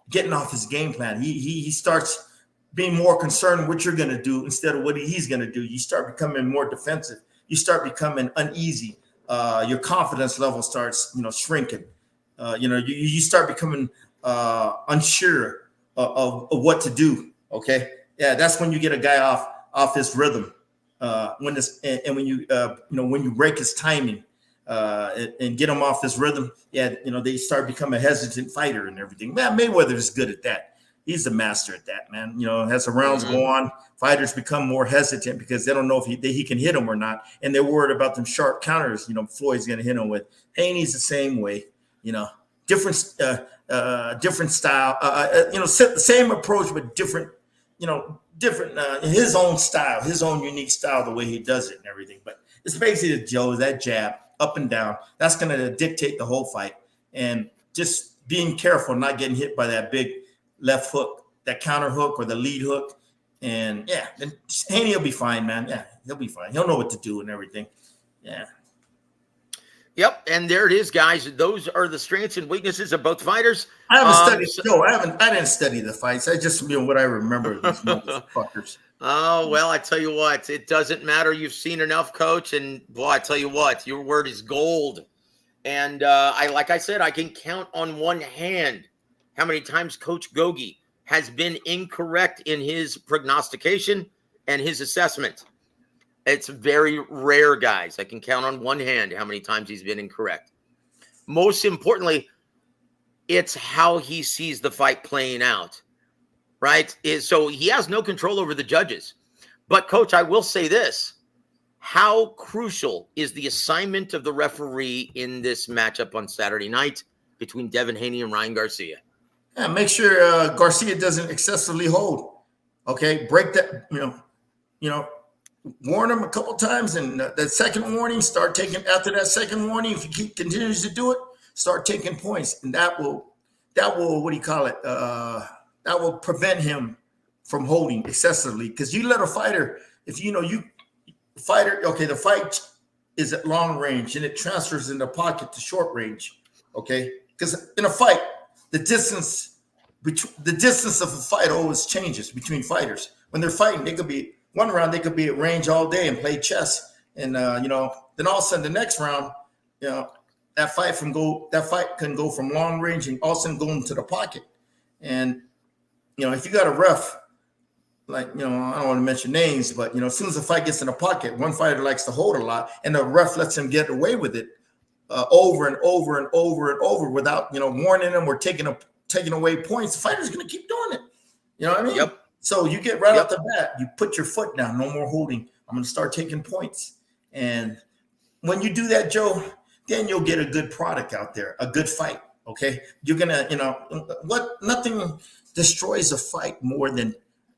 getting off his game plan. He starts being more concerned what you're going to do instead of what he's going to do. You start becoming more defensive. You start becoming uneasy. Your confidence level starts, shrinking. You start becoming unsure of what to do. Okay, yeah, that's when you get a guy off his rhythm. When you break his timing and get him off his rhythm, they start becoming a hesitant fighter and everything. Man, Mayweather is good at that. He's the master at that, man. As the rounds go on, fighters become more hesitant because they don't know if he can hit them or not. And they're worried about them sharp counters, Floyd's going to hit him with. Haney's the same way, different style, same approach, but different, his own style, his own unique style, the way he does it and everything. But it's basically that jab up and down. That's going to dictate the whole fight. And just being careful, not getting hit by that big left hook, that counter hook or the lead hook. And then Haney will be fine, man. Yeah, he'll be fine. He'll know what to do and everything. Yeah. Yep, and there it is, guys. Those are the strengths and weaknesses of both fighters. I haven't studied. No, I didn't study the fights. I just what I remember of these motherfuckers. Oh well, I tell you what, it doesn't matter. You've seen enough, Coach, and boy, I tell you what, your word is gold. And like I said, I can count on one hand how many times Coach Gogue has been incorrect in his prognostication and his assessment. It's very rare, guys. I can count on one hand how many times he's been incorrect. Most importantly, it's how he sees the fight playing out, right? So he has no control over the judges. But, Coach, I will say this. How crucial is the assignment of the referee in this matchup on Saturday night between Devin Haney and Ryan Garcia? Yeah, make sure Garcia doesn't excessively hold. Okay, break that. Warn him a couple times, and that second warning, start taking. After that second warning, if he continues to do it, start taking points, and that will that will prevent him from holding excessively. Because you let a fighter, the fight is at long range and it transfers in the pocket to short range. Okay, because in a fight, the distance of a fight always changes between fighters. When they're fighting, they could be one round, they could be at range all day and play chess, and then all of a sudden the next round, that fight can go from long range and all of a sudden go into the pocket, And, if you got a ref, like, I don't want to mention names, but, as soon as the fight gets in the pocket, one fighter likes to hold a lot, and the ref lets him get away with it over and over and over and over without, warning them or taking away points. The fighter's going to keep doing it. You know what I mean? Yep. So you get right off the bat, you put your foot down, no more holding. I'm going to start taking points. And when you do that, Joe, then you'll get a good product out there, a good fight. Okay. You're going to, nothing destroys a fight more than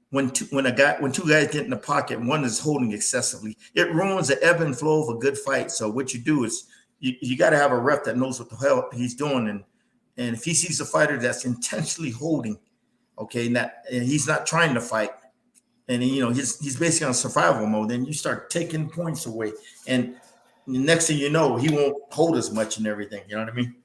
when two guys get in the pocket, one is holding excessively. It ruins the ebb and flow of a good fight. So what you do is you got to have a ref that knows what the hell he's doing. And if he sees a fighter that's intentionally holding, okay, and he's not trying to fight, and he's basically on survival mode, then you start taking points away. And the next thing you know, he won't hold as much and everything. You know what I mean?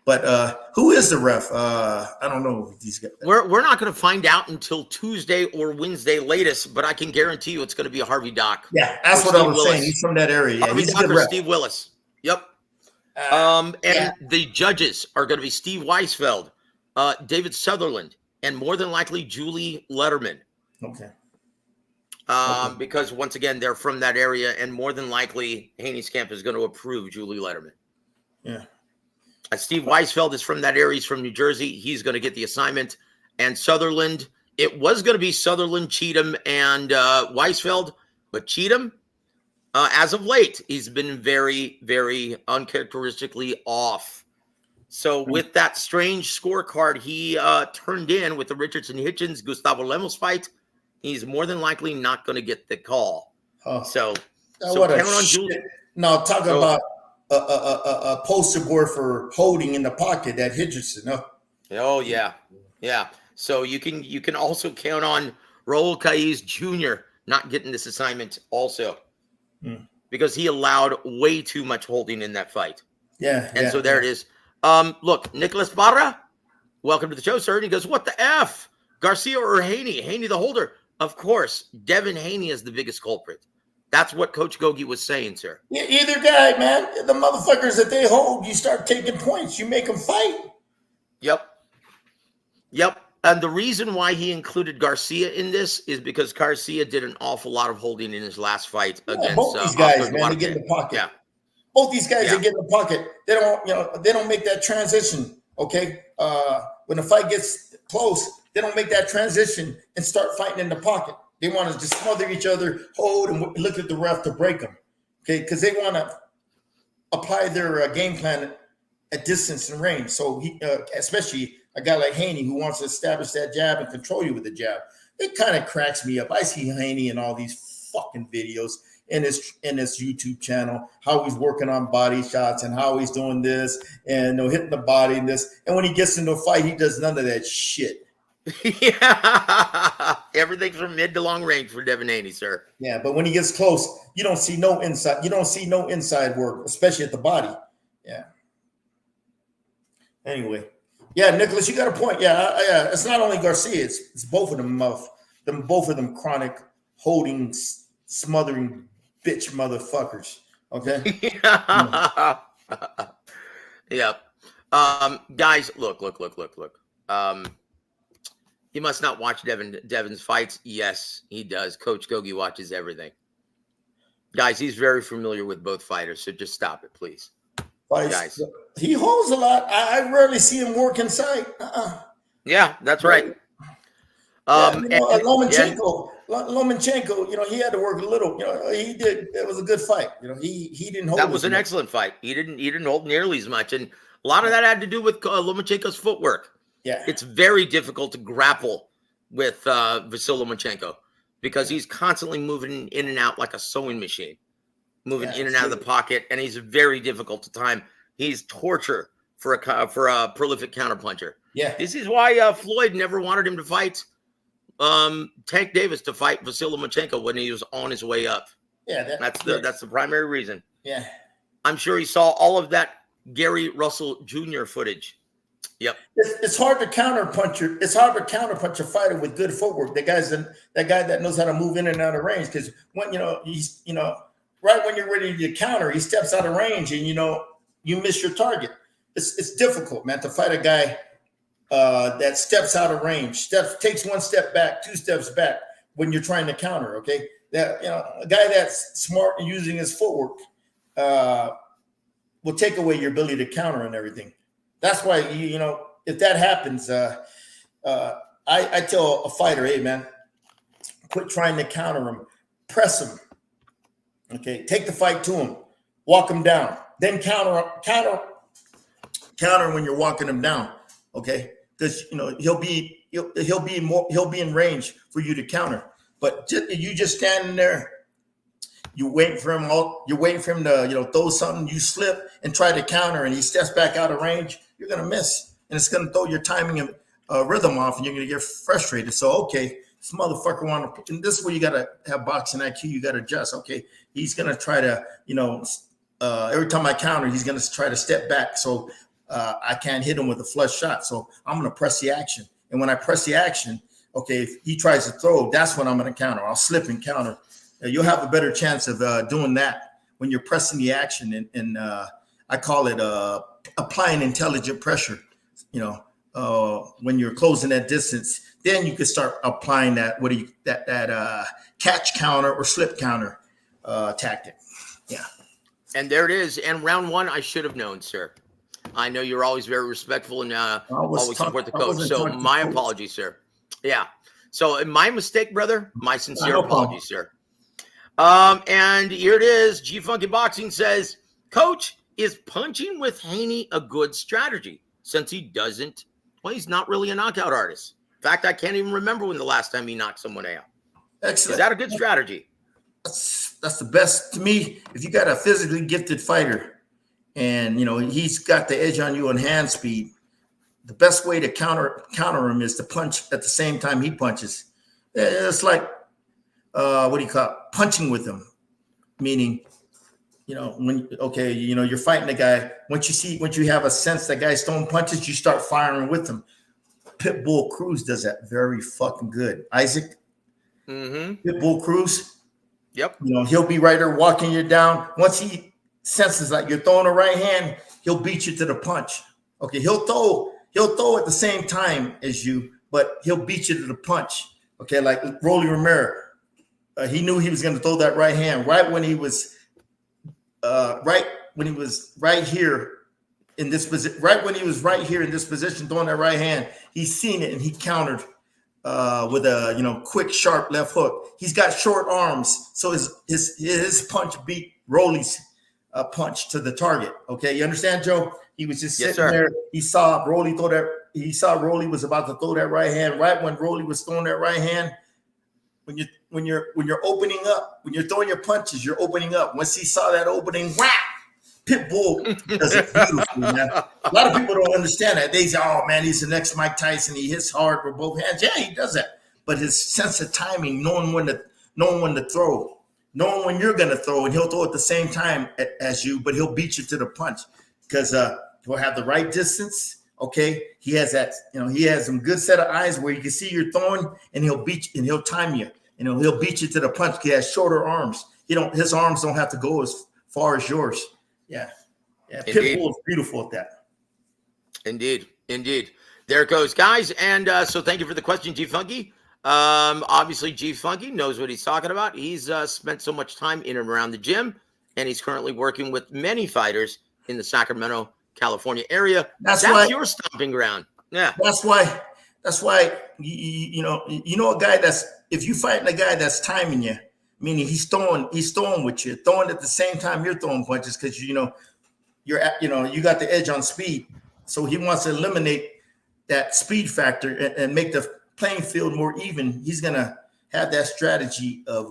But who is the ref? I don't know these guys. We're not going to find out until Tuesday or Wednesday latest, but I can guarantee you it's going to be a Harvey Dock. Yeah, that's what I was saying. He's from that area. Yeah, Harvey he's Dock a good or ref. Steve Willis. Yep. The judges are going to be Steve Weisfeld, David Sutherland, and more than likely Julie Letterman. Okay. Because once again, they're from that area, and more than likely Haney's camp is going to approve Julie Letterman. Yeah. Steve Weisfeld is from that area. He's from New Jersey. He's going to get the assignment. And Sutherland, it was going to be Sutherland, Cheatham, and Weisfeld, but Cheatham, as of late, he's been very, very uncharacteristically off. So with that strange scorecard he turned in with the Richardson-Hitchens, Gustavo Lemos fight, he's more than likely not going to get the call. Oh. So what count a on shit. Julie. No, talk about a poster board for holding in the pocket, that Hitchison. Oh yeah. So you can also count on Raul Caiz Jr. not getting this assignment also, because he allowed way too much holding in that fight. Yeah. So there it is. Look, Nicholas Barra, welcome to the show, sir. And he goes, "What the F? Garcia or Haney? Haney the holder? Of course, Devin Haney is the biggest culprit." That's what Coach Gogue was saying, sir. Yeah, either guy, man. The motherfuckers that they hold, you start taking points. You make them fight. Yep. And the reason why he included Garcia in this is because Garcia did an awful lot of holding in his last fight against both these guys, Oscar man. Duarte. They get in the pocket. Yeah. Both these guys, they get in the pocket. They don't make that transition. Okay. When the fight gets close, they don't make that transition and start fighting in the pocket. They want to just smother each other, hold, and look at the ref to break them. Okay, because they want to apply their game plan at distance and range. So, especially a guy like Haney who wants to establish that jab and control you with the jab, it kind of cracks me up. I see Haney in all these fucking videos in his YouTube channel, how he's working on body shots and how he's doing this and hitting the body and this. And when he gets into a fight, he does none of that shit. Yeah, everything from mid to long range for Devin Haney, sir. Yeah, but when he gets close, you don't see no inside. You don't see no inside work, especially at the body. Yeah. Anyway, yeah, Nicholas, you got a point. Yeah. It's not only Garcia; it's both of them. Both of them chronic holding, smothering bitch motherfuckers. Okay. Yeah. Guys, look. He must not watch Devin's fights. Yes, he does. Coach Gogue watches everything. Guys, he's very familiar with both fighters, so just stop it, please. Guys. He holds a lot. I rarely see him work inside. Yeah, that's right. Lomachenko, he had to work a little. He did. It was a good fight. He didn't hold. That was an excellent fight. He didn't hold nearly as much, and a lot of that had to do with Lomachenko's footwork. Yeah, it's very difficult to grapple with Vasyl Lomachenko because he's constantly moving in and out like a sewing machine, moving in and out of the pocket, and he's very difficult to time. He's torture for a prolific counterpuncher. Yeah, this is why Floyd never wanted him to fight Tank Davis to fight Vasyl Lomachenko when he was on his way up. Yeah, that's the primary reason. Yeah, I'm sure he saw all of that Gary Russell Jr. footage. Yep. It's hard to counterpunch. It's hard to counterpunch a fighter with good footwork. That guy that knows how to move in and out of range. Because when he's right when you're ready to counter, he steps out of range and you miss your target. It's difficult, man, to fight a guy that steps out of range, takes one step back, 2 steps back when you're trying to counter. Okay, that a guy that's smart and using his footwork will take away your ability to counter and everything. That's why if that happens, I tell a fighter, hey man, quit trying to counter him, press him. Okay, take the fight to him, walk him down, then counter when you're walking him down. Okay, because he'll be in range for you to counter. But you just standing there, you waiting for him to throw something, you slip and try to counter, and he steps back out of range, you're gonna miss, and it's gonna throw your timing and rhythm off, and you're gonna get frustrated. So okay, this motherfucker want to, and this is where you gotta have boxing IQ. You gotta adjust. Okay, he's gonna try to, every time I counter, he's gonna try to step back, so I can't hit him with a flush shot. So I'm gonna press the action, and when I press the action, okay, if he tries to throw, that's when I'm gonna counter. I'll slip and counter. You'll have a better chance of doing that when you're pressing the action, and I call it applying intelligent pressure. When you're closing that distance, then you can start applying that catch counter or slip counter tactic. Yeah. And there it is. And round 1, I should have known, sir. I know you're always very respectful and always support the coach. So my apologies, sir. Yeah. So my mistake, brother. My sincere apologies, sir. And here it is. G Funky Boxing says, Coach, is punching with Haney a good strategy since he doesn't? Well, he's not really a knockout artist. In fact, I can't even remember when the last time he knocked someone out. Excellent. Is that a good strategy? That's the best to me. If you got a physically gifted fighter and he's got the edge on you on hand speed, the best way to counter him is to punch at the same time he punches. It's like punching with him, meaning you're fighting a guy. Once you have a sense that guy's throwing punches, you start firing with him. Pitbull Cruz does that very fucking good. Isaac, Pitbull Cruz. Yep. He'll be right there walking you down. Once he senses that you're throwing a right hand, he'll beat you to the punch. Okay, he'll throw at the same time as you, but he'll beat you to the punch. Okay, like Rolly Romero, he knew he was going to throw that right hand right when he was right here in this position. Right when he was right here in this position, throwing that right hand, he's seen it and he countered with a quick, sharp left hook. He's got short arms, so his punch beat Rolly's punch to the target. Okay, you understand, Joe? He was just sitting there. He saw Rolly throw that. He saw Rolly was about to throw that right hand. Right when Rolly was throwing that right hand, when you're opening up, when you're throwing your punches, you're opening up. Once he saw that opening, whap! Pitbull does it beautifully, man. A lot of people don't understand that. They say, "Oh man, he's the next Mike Tyson. He hits hard with both hands." Yeah, he does that. But his sense of timing, knowing when to throw, knowing when you're going to throw, and he'll throw at the same time as you, but he'll beat you to the punch because he'll have the right distance. Okay, he has that. He has some good set of eyes where you can see you're throwing, and he'll beat you, and he'll time you. He'll beat you to the punch. He has shorter arms. His arms don't have to go as far as yours. Yeah. Pitbull is beautiful at that. Indeed. There it goes, guys. And so thank you for the question, G Funky. Obviously, G Funky knows what he's talking about. He's spent so much time in and around the gym, and he's currently working with many fighters in the Sacramento, California area. That's your stomping ground. Yeah. That's why a guy that's, if you fighting a guy that's timing you, meaning he's throwing with you, throwing at the same time you're throwing punches, because you got the edge on speed. So he wants to eliminate that speed factor and make the playing field more even. He's gonna have that strategy of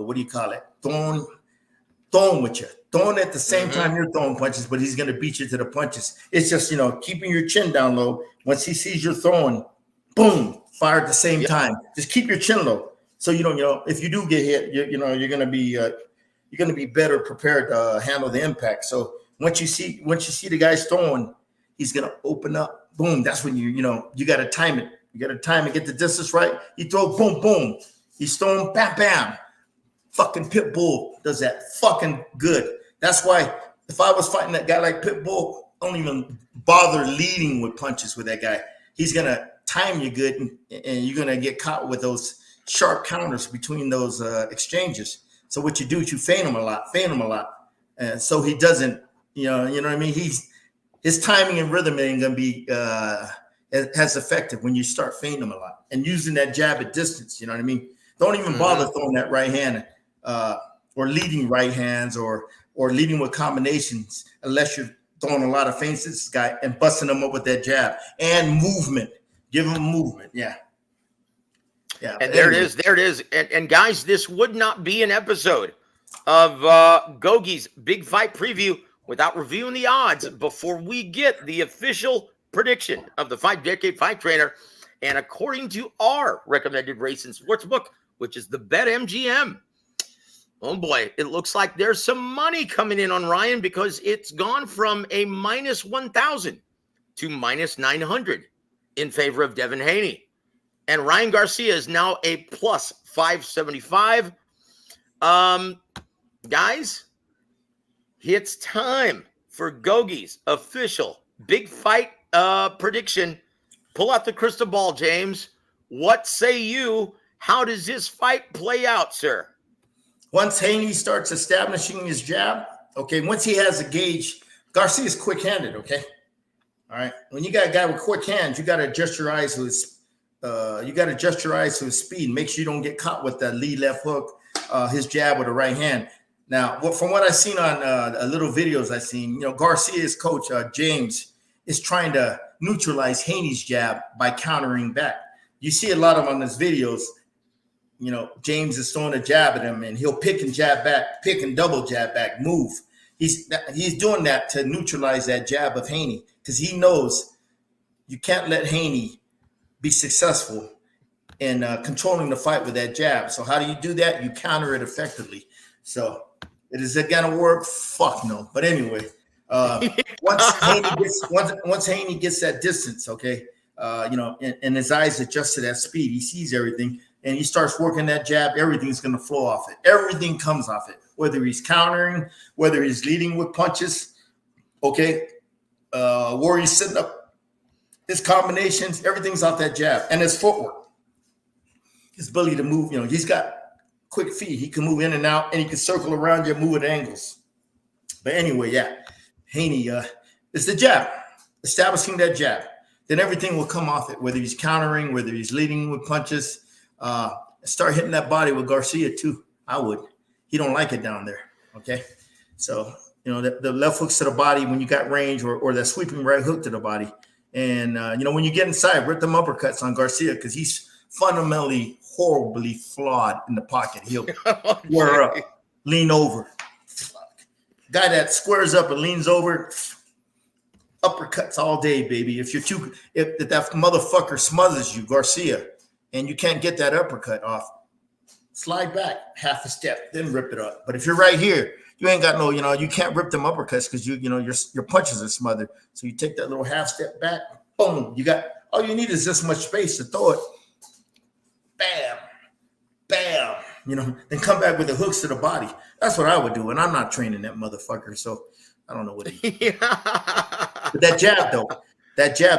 throwing with you, throwing at the same time you're throwing punches, but he's gonna beat you to the punches. It's just keeping your chin down low. Once he sees you're throwing, boom, fire at the same time. Just keep your chin low. So if you do get hit, you're gonna be better prepared to handle the impact. So once you see the guy's throwing, he's gonna open up. Boom. That's when you got to time it. You got to time it, get the distance right. You throw, boom, boom. He's throwing, bam, bam. Fucking Pitbull does that fucking good. That's why if I was fighting that guy like Pitbull, don't even bother leading with punches with that guy. He's gonna time you good, and you're going to get caught with those sharp counters between those exchanges. So what you do is you feint him a lot, and so he doesn't, you know what I mean. His timing and rhythm ain't going to be as effective when you start feinting him a lot and using that jab at distance. You know what I mean. Don't even bother throwing that right hand or leading right hands or leading with combinations unless you're throwing a lot of feints at this guy and busting him up with that jab and movement. Give him movement. Yeah. And there it is. And guys, this would not be an episode of Gogues' big fight preview without reviewing the odds before we get the official prediction of the 5-decade fight trainer. And according to our recommended race and sportsbook, which is the BetMGM, oh boy, it looks like there's some money coming in on Ryan because it's gone from a minus 1,000 to minus 900 in favor of Devin Haney. And Ryan Garcia is now a plus 575. Guys, it's time for Gogues' official big fight prediction. Pull out the crystal ball, James. What say you? How does this fight play out, sir? Once Haney starts establishing his jab, okay, once he has a gauge, Garcia's quick-handed, okay? All right. When you got a guy with quick hands, you got to adjust your eyes to his speed. Make sure you don't get caught with that lead left hook, his jab with the right hand. Now, from what I've seen on little videos I've seen, Garcia's coach, James, is trying to neutralize Haney's jab by countering back. You see a lot of them on his videos. James is throwing a jab at him, and he'll pick and jab back, pick and double jab back, move. He's doing that to neutralize that jab of Haney because he knows you can't let Haney be successful in controlling the fight with that jab. So how do you do that? You counter it effectively. So is it gonna work? Fuck no. But anyway, once Haney gets that distance, okay, and his eyes adjust to that speed, he sees everything, and he starts working that jab. Everything's gonna flow off it. Everything comes off it. Whether he's countering, whether he's leading with punches, okay, where he's setting up his combinations, everything's off that jab. And his footwork, his ability to move, he's got quick feet. He can move in and out, and he can circle around you, move at angles. But anyway, yeah, Haney, it's the jab, establishing that jab. Then everything will come off it, whether he's countering, whether he's leading with punches. Start hitting that body with Garcia, too. I would. He don't like it down there, okay? So, the left hooks to the body when you got range or that sweeping right hook to the body. And, when you get inside, rip them uppercuts on Garcia because he's fundamentally horribly flawed in the pocket. He'll square up, lean over. Guy that squares up and leans over, uppercuts all day, baby. If that motherfucker smothers you, Garcia, and you can't get that uppercut off, slide back half a step, then rip it up. But if you're right here, you ain't got no, you can't rip them uppercuts because your punches are smothered. So you take that little half step back, boom, all you need is this much space to throw it. Bam, bam, then come back with the hooks to the body. That's what I would do. And I'm not training that motherfucker. So I don't know what he But that jab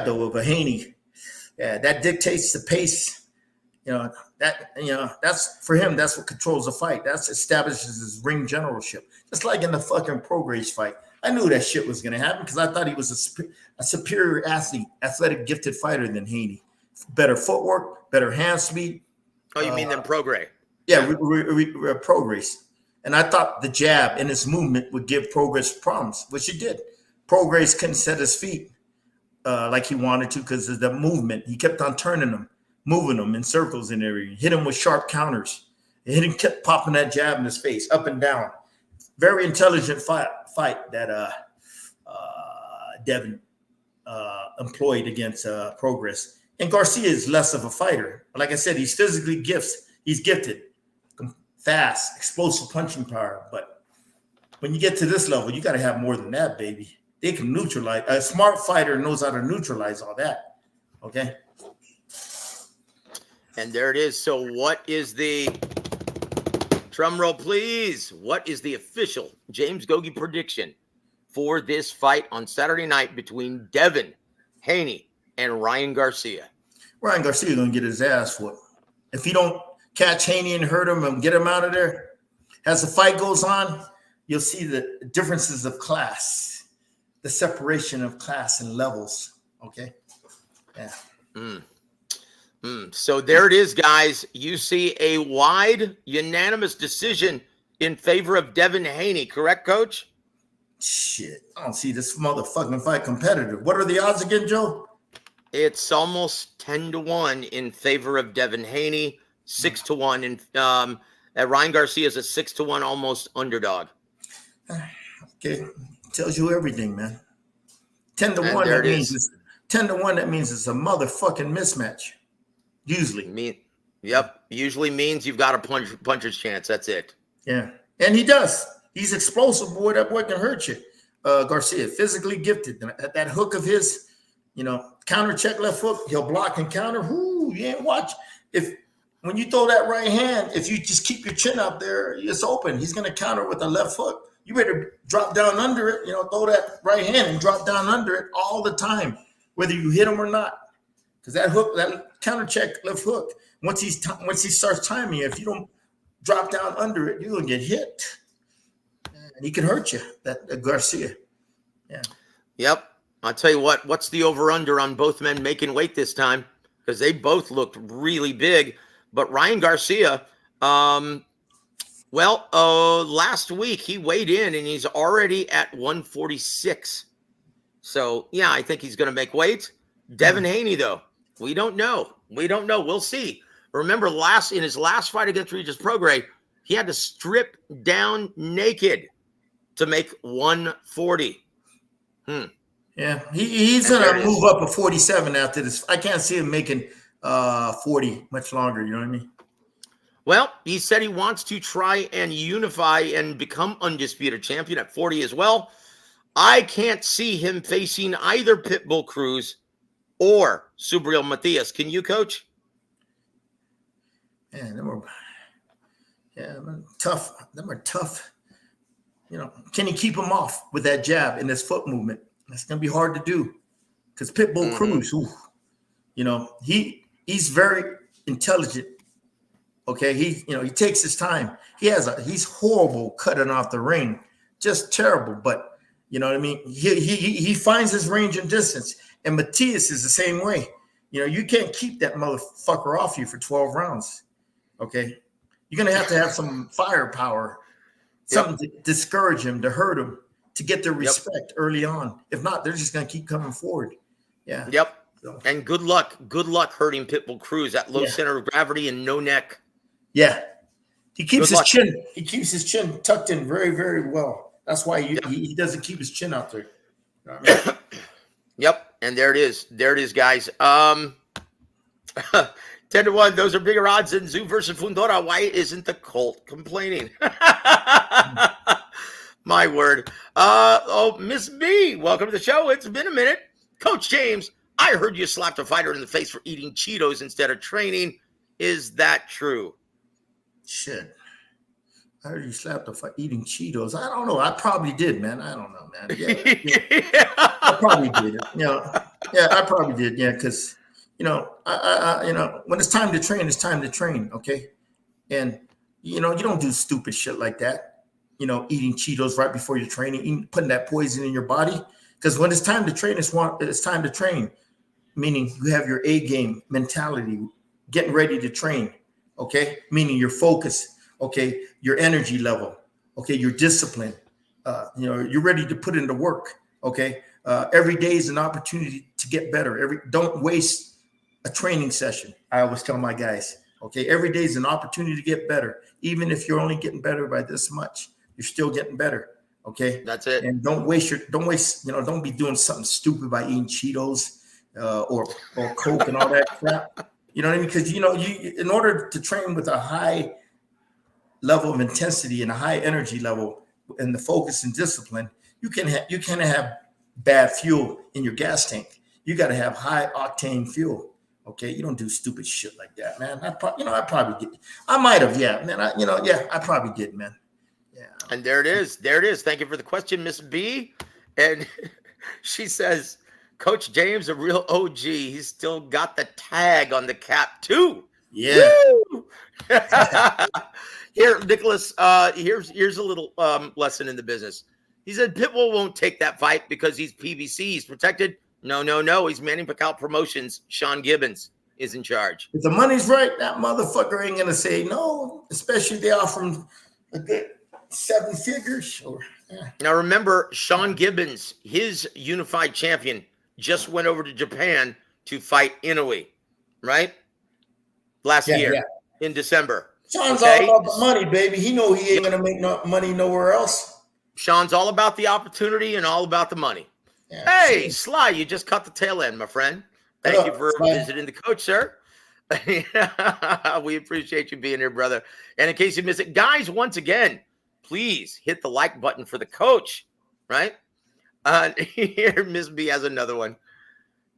though of a Haney, yeah, that dictates the pace. That's for him. That's what controls the fight. That's establishes his ring generalship. Just like in the fucking Prograis fight, I knew that shit was gonna happen because I thought he was a superior athlete, athletic, gifted fighter than Haney. Better footwork, better hand speed. Oh, you mean than Prograis? Yeah, Prograis. And I thought the jab and his movement would give Prograis problems, which it did. Prograis couldn't set his feet like he wanted to because of the movement. He kept on turning them, moving them in circles and everything. Hit him with sharp counters. And kept popping that jab in his face, up and down. Very intelligent fight that Devin employed against Prograis. And Garcia is less of a fighter. Like I said, he's physically gifted, fast, explosive punching power. But when you get to this level, you got to have more than that, baby. They can neutralize. A smart fighter knows how to neutralize all that. Okay. And there it is. So what is the drum roll, please? What is the official James Gogue prediction for this fight on Saturday night between Devin Haney and Ryan Garcia? Ryan Garcia gonna get his ass whooped. If he don't catch Haney and hurt him and get him out of there, as the fight goes on, you'll see the differences of class, the separation of class and levels. Okay. Yeah. So there it is, guys. You see a wide, unanimous decision in favor of Devin Haney, correct, Coach? Shit, I don't see this motherfucking fight competitive. What are the odds again, Joe? It's almost 10-1 in favor of Devin Haney, 6-1, and Ryan Garcia is a 6-1 almost underdog. Okay, tells you everything, man. 10-1. That means it's 10-1. That means it's a motherfucking mismatch. Usually. Usually means you've got a puncher's chance. That's it. Yeah, and he does. He's explosive, boy. That boy can hurt you. Garcia, physically gifted. That hook of his, counter check left hook, he'll block and counter. Whoo, you ain't watch. When you throw that right hand, if you just keep your chin up there, it's open. He's gonna counter with a left hook. You better drop down under it. Throw that right hand and drop down under it all the time, whether you hit him or not. Because that hook, that counter check left hook, once he starts timing, if you don't drop down under it, you're gonna get hit. And he can hurt you, that Garcia. Yeah. Yep. I'll tell you what's the over-under on both men making weight this time? Because they both looked really big. But Ryan Garcia, last week he weighed in and he's already at 146. So, yeah, I think he's going to make weight. Devin Haney, though, we don't know. We'll see. Remember, in his last fight against Regis Prograis, he had to strip down naked to make 140. Yeah, he's going to move up to 47 after this. I can't see him making 40 much longer. You know what I mean? Well, he said he wants to try and unify and become undisputed champion at 40 as well. I can't see him facing either Pitbull Cruz or Subriel Matias. Can you, Coach? Yeah, them are tough. Them are tough. Can he keep him off with that jab and this foot movement? That's going to be hard to do because Pitbull Cruz, he's very intelligent. Okay, he takes his time. He's horrible cutting off the ring, just terrible. But you know what I mean. He finds his range and distance, and Matias is the same way. You can't keep that motherfucker off you for 12 rounds. Okay, you're gonna have to have some firepower, something to discourage him, to hurt him, to get their respect early on. If not, they're just gonna keep coming forward. Yeah. Yep. So. And good luck hurting Pitbull Cruz at low center of gravity and no neck. Yeah. He keeps his chin. He keeps his chin tucked in very, very well. That's why he doesn't keep his chin out there. You know what I mean? Yep. And there it is. There it is, guys. 10-1. Those are bigger odds than Zoo versus Fundora. Why isn't the Colt complaining? My word. Miss B, welcome to the show. It's been a minute. Coach James, I heard you slapped a fighter in the face for eating Cheetos instead of training. Is that true? Shit. I heard you slapped a fight eating Cheetos. I don't know. I probably did, man. I don't know, man. Yeah. I probably did. I probably did. Yeah, because I when it's time to train, it's time to train. Okay, and you don't do stupid shit like that. Eating Cheetos right before you're training, putting that poison in your body. Because when it's time to train, it's time to train. Meaning you have your A game mentality, getting ready to train. Okay, meaning your focus. Okay, your energy level. Okay, your discipline. You're ready to put into work. Okay, every day is an opportunity to get better. Don't waste a training session. I always tell my guys. Okay, every day is an opportunity to get better. Even if you're only getting better by this much, you're still getting better. Okay, that's it. And don't be doing something stupid by eating Cheetos or Coke and all that crap. You know what I mean? Because you in order to train with a high level of intensity and a high energy level and the focus and discipline, you can't have bad fuel in your gas tank. You got to have high octane fuel. Okay, you don't do stupid shit like that, man. I probably did. I might have, yeah, man. I probably did, man. Yeah. And there it is. There it is. Thank you for the question, Miss B. And she says, Coach James, a real OG. He's still got the tag on the cap too. Yeah. Woo! Here, Nicholas, here's a little lesson in the business. He said Pitbull won't take that fight because he's PBC. He's protected. No. He's Manning Pacquiao Promotions. Sean Gibbons is in charge. If the money's right, that motherfucker ain't gonna say no, especially if they offer him a good 7 figures. Now remember, Sean Gibbons, his unified champion, just went over to Japan to fight Inoue, right? Last year in December. Sean's all about the money, baby. He know he ain't gonna make no money nowhere else. Sean's all about the opportunity and all about the money. Yeah, hey, Sly, you just cut the tail end, my friend. Thank you for visiting the coach, sir. We appreciate you being here, brother. And in case you missed it, guys, once again, please hit the like button for the coach, right? Here, Miss B has another one.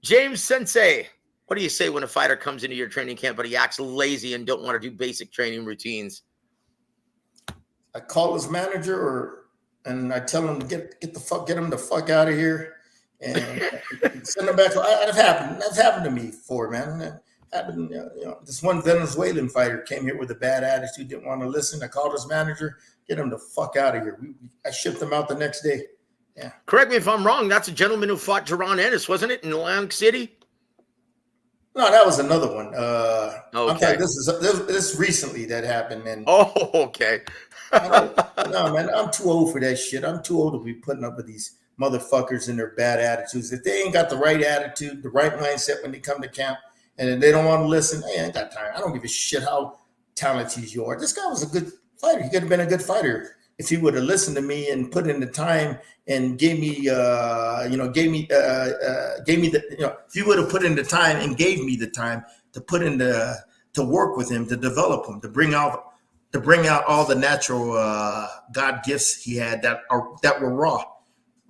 James Sensei, what do you say when a fighter comes into your training camp, but he acts lazy and don't want to do basic training routines? I call his manager and I tell him to get him the fuck out of here and send him back. That's happened to me before, man. This one Venezuelan fighter came here with a bad attitude, didn't want to listen. I called his manager, get him the fuck out of here. I shipped him out the next day. Yeah. Correct me if I'm wrong. That's a gentleman who fought Jerron Ennis, wasn't it, in Atlantic City? No, that was another one. Okay. This recently that happened. And okay. No, man, I'm too old for that shit. I'm too old to be putting up with these motherfuckers and their bad attitudes. If they ain't got the right attitude, the right mindset when they come to camp, and they don't want to listen, I ain't got time. I don't give a shit how talented you are. This guy was a good fighter. He could have been a good fighter if he would have listened to me and put in the time and gave me if he would have put in the time and gave me the time to put in to work with him, to develop him, to bring out all the natural God gifts he had that were raw.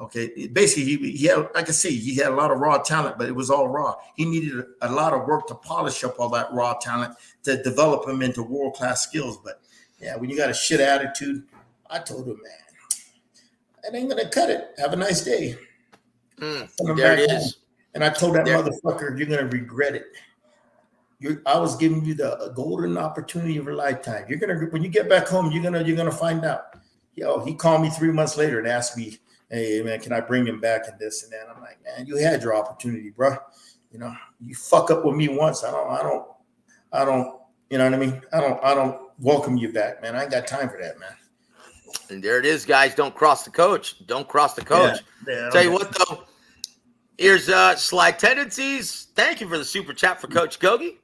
Okay, basically he had, I can see he had a lot of raw talent, but it was all raw. He needed a lot of work to polish up all that raw talent to develop him into world-class skills. But yeah, when you got a shit attitude, I told him, man, it ain't gonna cut it. Have a nice day. There it is. And I told that motherfucker, you're gonna regret it. I was giving you the golden opportunity of a lifetime. When you get back home, you're gonna find out. He called me 3 months later and asked me, hey man, can I bring him back and this and that? I'm like, man, you had your opportunity, bro. You fuck up with me once. I don't, you know what I mean? I don't welcome you back, man. I ain't got time for that, man. And there it is, guys. Don't cross the coach. Don't cross the coach. Tell you what, though, here's Sly Tendencies. Thank you for the super chat for Coach Gogue.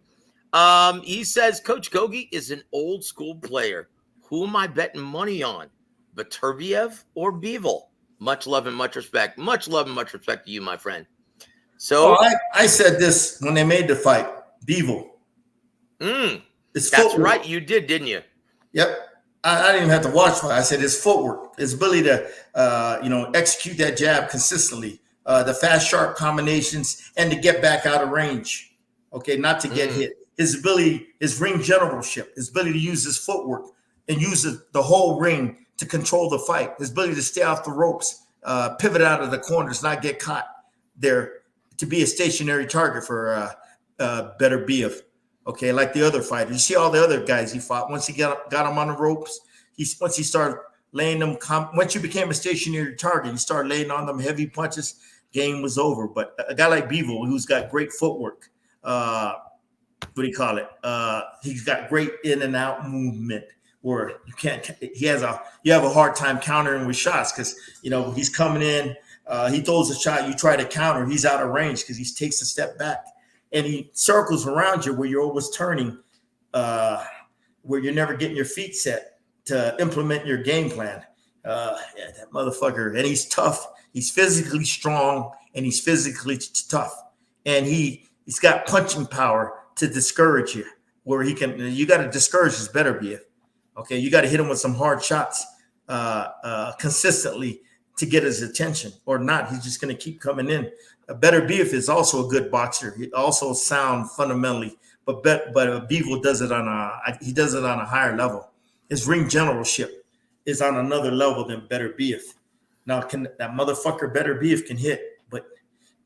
He says, Coach Gogue is an old school player. Who am I betting money on? Vaturbiev or Bivol? Much love and much respect. Much love and much respect to you, my friend. So I said this when they made the fight. Bivol. That's right. You did, didn't you? Yep. I didn't even have to watch it. I said his footwork, his ability to execute that jab consistently, the fast, sharp combinations, and to get back out of range. Okay, not to get hit. His ability, his ring generalship, his ability to use his footwork and use the whole ring to control the fight. His ability to stay off the ropes, pivot out of the corners, not get caught there, to be a stationary target for W.A.W. Okay, like the other fighters. You see all the other guys he fought. Once he got them on the ropes, once he started laying them, once you became a stationary target, you started laying on them heavy punches, game was over. But a guy like Bivol, who's got great footwork, what do you call it? He's got great in and out movement where you have a hard time countering with shots because, he's coming in, he throws a shot, you try to counter, he's out of range because he takes a step back. And he circles around you where you're always turning, where you're never getting your feet set to implement your game plan. That motherfucker. And he's tough. He's physically strong and he's physically tough. And he's got punching power to discourage you. Where you got to discourage his W.A.W. Okay, you got to hit him with some hard shots consistently to get his attention, or not. He's just going to keep coming in. W.A.W. is also a good boxer. He also sound fundamentally, but Bivol does it on a higher level. His ring generalship is on another level than W.A.W. Now, that motherfucker W.A.W. can hit, but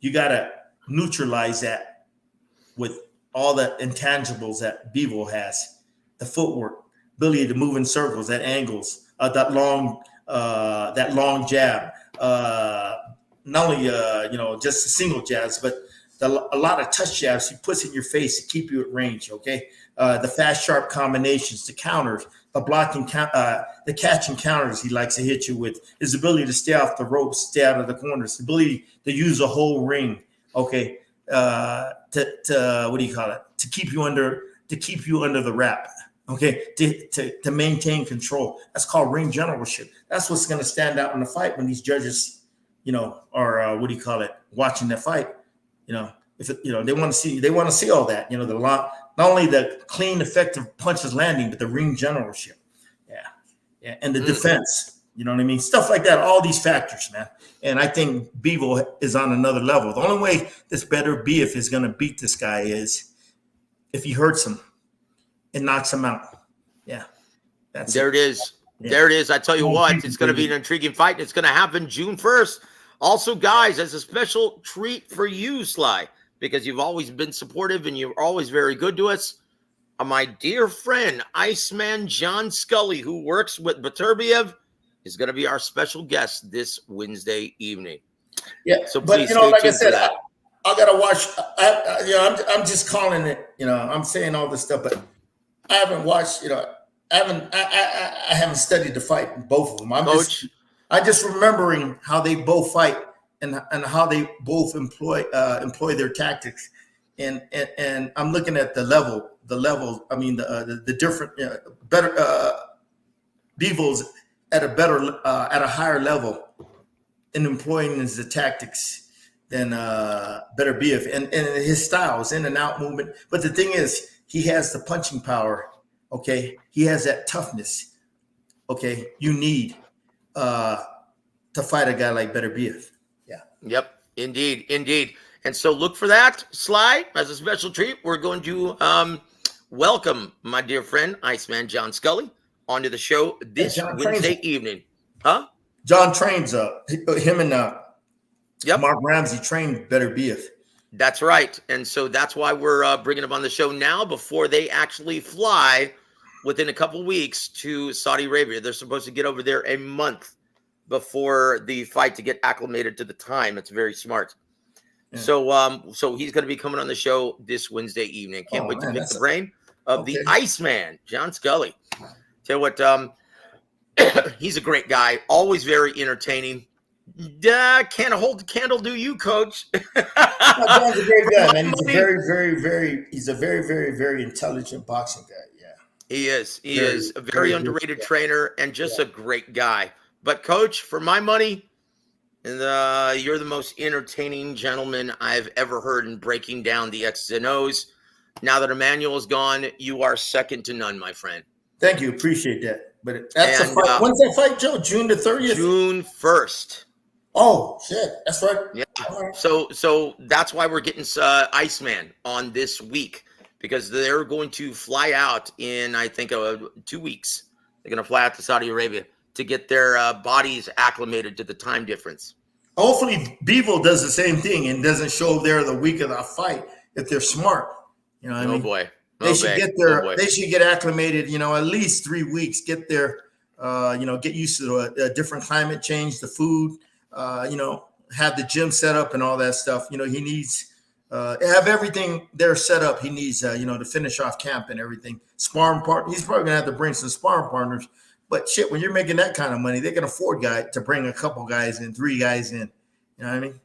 you got to neutralize that with all the intangibles that Bevo has, the footwork, ability to move in circles, at angles, that long jab, not only just a single jabs, but a lot of touch jabs he puts in your face to keep you at range. Okay, the fast, sharp combinations, the counters, the blocking, the catching counters he likes to hit you with, his ability to stay off the ropes, stay out of the corners, the ability to use a whole ring. Okay, to what do you call it? To keep you under the wrap. Okay, to maintain control. That's called ring generalship. That's what's going to stand out in the fight when these judges, are watching the fight. If they want to see all that. Not only the clean, effective punches landing, but the ring generalship. Yeah, and the defense. You know what I mean? Stuff like that. All these factors, man. And I think Bevo is on another level. The only way this Better Beef is going to beat this guy is if he hurts him and knocks him out. Yeah. There it is. Yeah. There it is. I tell you what, it's going to be an intriguing fight. And it's going to happen June 1st. Also, guys, as a special treat for you, Sly, because you've always been supportive and you're always very good to us, my dear friend, Iceman John Scully, who works with W.A.W, is going to be our special guest this Wednesday evening. Yeah, so please, but like I said, I gotta watch. I'm just calling it. I'm saying all this stuff, but I haven't watched. I haven't studied the fight in both of them. I'm just remembering how they both fight and how they both employ their tactics, and I'm looking at the level. I mean, the different better Bevo's at a higher level in employing the tactics than Better Beef and his styles, in and out movement. But the thing is, he has the punching power. Okay, he has that toughness. Okay, you need to fight a guy like Better Beef. Yeah. Yep. Indeed. And so look for that, Sly, as a special treat. We're going to welcome my dear friend Iceman John Scully onto the show this Wednesday evening. Huh? John trains him and Mark Ramsey trained Better Beef. That's right. And so that's why we're bringing him on the show now before they actually fly within a couple weeks to Saudi Arabia. They're supposed to get over there a month before the fight to get acclimated to the time. It's very smart. Yeah. So he's going to be coming on the show this Wednesday evening. Can't wait to pick the brain of the Iceman, John Scully. Tell you what, he's a great guy, always very entertaining. Can't hold the candle, do you, Coach? John's a great guy, man. He's a very, very, very intelligent boxing guy. Yeah, he is. He is a very underrated trainer and just a great guy. But, Coach, for my money, you're the most entertaining gentleman I've ever heard in breaking down the X's and O's. Now that Emmanuel is gone, you are second to none, my friend. Thank you. Appreciate that. But that's a fight. When's that fight, Joe? June the 30th? June 1st. Oh, shit. That's right. Yeah. Right. So that's why we're getting Iceman on this week, because they're going to fly out in, I think, 2 weeks. They're going to fly out to Saudi Arabia to get their bodies acclimated to the time difference. Hopefully, Bevo does the same thing and doesn't show there the week of the fight if they're smart. You know what I mean? Boy. They should get there. They should get acclimated, at least 3 weeks. Get there, get used to a different climate change, the food, have the gym set up and all that stuff. He needs have everything there set up. He needs, to finish off camp and everything. Sparring partner. He's probably gonna have to bring some sparring partners. But shit, when you're making that kind of money, they can afford to bring a couple guys in, 3 guys in. You know what I mean?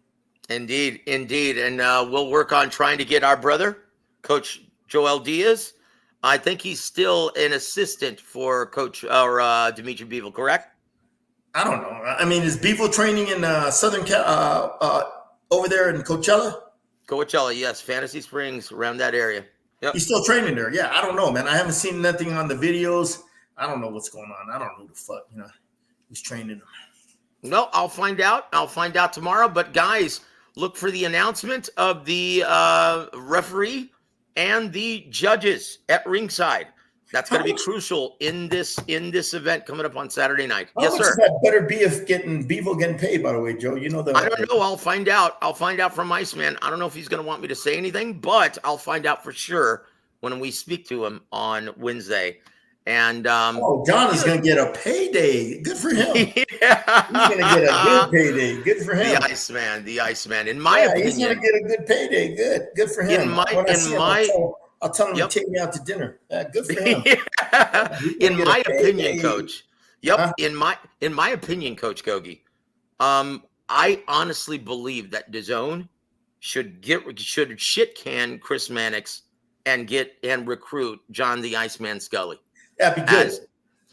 Indeed. And we'll work on trying to get our brother, Coach Joel Diaz. I think he's still an assistant for Coach Dimitri Bivol, correct? I don't know. I mean, is Bivol training in Southern over there in Coachella? Coachella, yes. Fantasy Springs, around that area. Yep. He's still training there. Yeah, I don't know, man. I haven't seen nothing on the videos. I don't know what's going on. I don't know who the fuck, he's training them. No, I'll find out. I'll find out tomorrow. But guys, look for the announcement of the referee and the judges at ringside. That's going to be crucial in this event coming up on Saturday night. How Yes, much sir. is that better beef Bevo getting paid, by the way, Joe? You know the. I don't know. I'll find out. I'll find out from Iceman. I don't know if he's going to want me to say anything, but I'll find out for sure when we speak to him on Wednesday. And John is going to get a payday. Good for him. Yeah. He's going to get a good payday. Good for him. The Iceman. In my opinion, he's going to get a good payday. Good for him. I'll tell him to take me out to dinner. Good for him. In my opinion, Coach. Yep. Huh? In my opinion, Coach Gogue, I honestly believe that DAZN should shit can Chris Mannix and recruit John the Iceman Scully. That'd be good.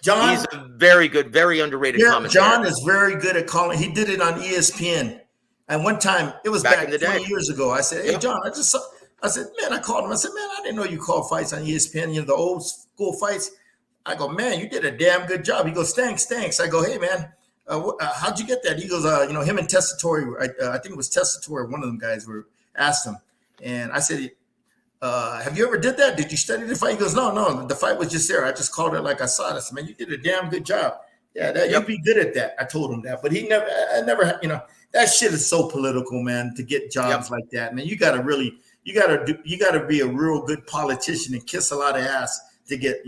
John, he's a very good, very underrated commentator. John is very good at calling. He did it on ESPN. And one time, it was back 20 years ago. I said, "Hey, John, I said, man, I called him. I said, man, I didn't know you called fights on ESPN, the old school fights." I go, "Man, you did a damn good job." He goes, "Thanks." I go, "Hey, man, how'd you get that?" He goes, him and Tessitore, I think it was Tessitore, one of them guys asked him. And I said, "Have you ever did that? Did you study the fight?" He goes, No, the fight was just there. I just called it like I saw it." I said, "Man, you did a damn good job. Yeah, you'd be good at that." I told him that, but he never, that shit is so political, man, to get jobs like that. Man, you got to be a real good politician and kiss a lot of ass to get,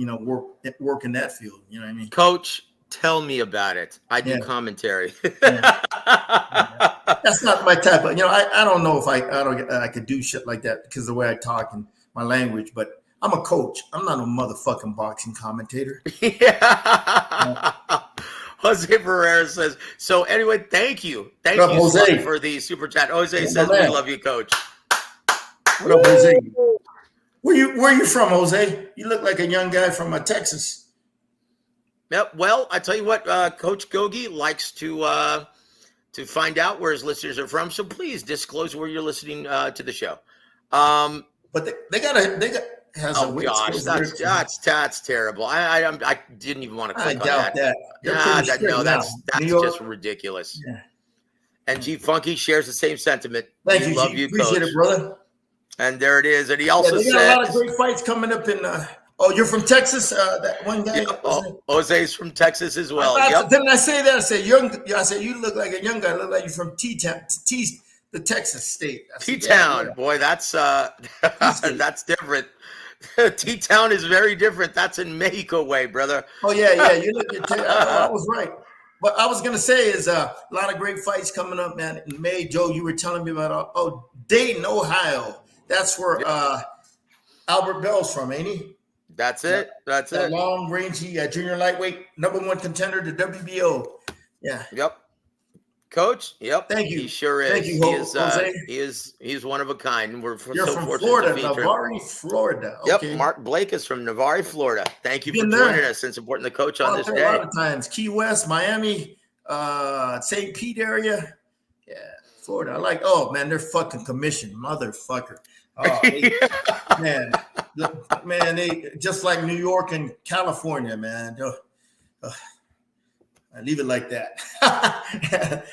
work in that field. You know what I mean? Coach, tell me about it. I do commentary. That's not my type of, I don't know if I could do shit like that because of the way I talk and my language, but I'm a coach. I'm not a motherfucking boxing commentator. Jose Ferreira says, so anyway, thank you. Thank you, Jose, for the super chat. Jose says, "We love you, Coach." What up, Jose? Where you from, Jose? You look like a young guy from Texas. Yep. Well, I tell you what, Coach Gogue likes to find out where his listeners are from. So please disclose where you're listening to the show. But they got oh gosh, that's terrible. I didn't even want to click on that. That's just ridiculous. Yeah. And G Funky shares the same sentiment. Thank you, love G. you, Appreciate Coach. It, brother. And there it is. And he also they got a lot of great fights coming up in. You're from Texas? That one guy. Jose's from Texas as well. Didn't I say that? I said I said you look like a young guy. Look like you're from T-Town, the Texas state. T-Town, boy, that's that's different. T-Town is very different. That's in Mexico way, brother. Oh yeah. You look. I was right. What I was gonna say is a lot of great fights coming up, man. In May, Joe, you were telling me about Dayton, Ohio. That's where Albert Bell's from, ain't he? That's it. That's it. Long rangey junior lightweight, #1 contender to WBO. Yeah. Yep. Coach. Yep. Thank you. He sure is. Thank you, He's one of a kind. You're from Florida, Navarre, Florida. Okay. Yep. Mark Blake is from Navarre, Florida. Thank you for joining us and supporting the coach on this day. A lot of times, Key West, Miami, St. Pete area. Yeah, Florida. I like. Oh man, they're fucking commissioned, motherfucker. Oh, man, they just like New York and California, man. I leave it like that. Yeah.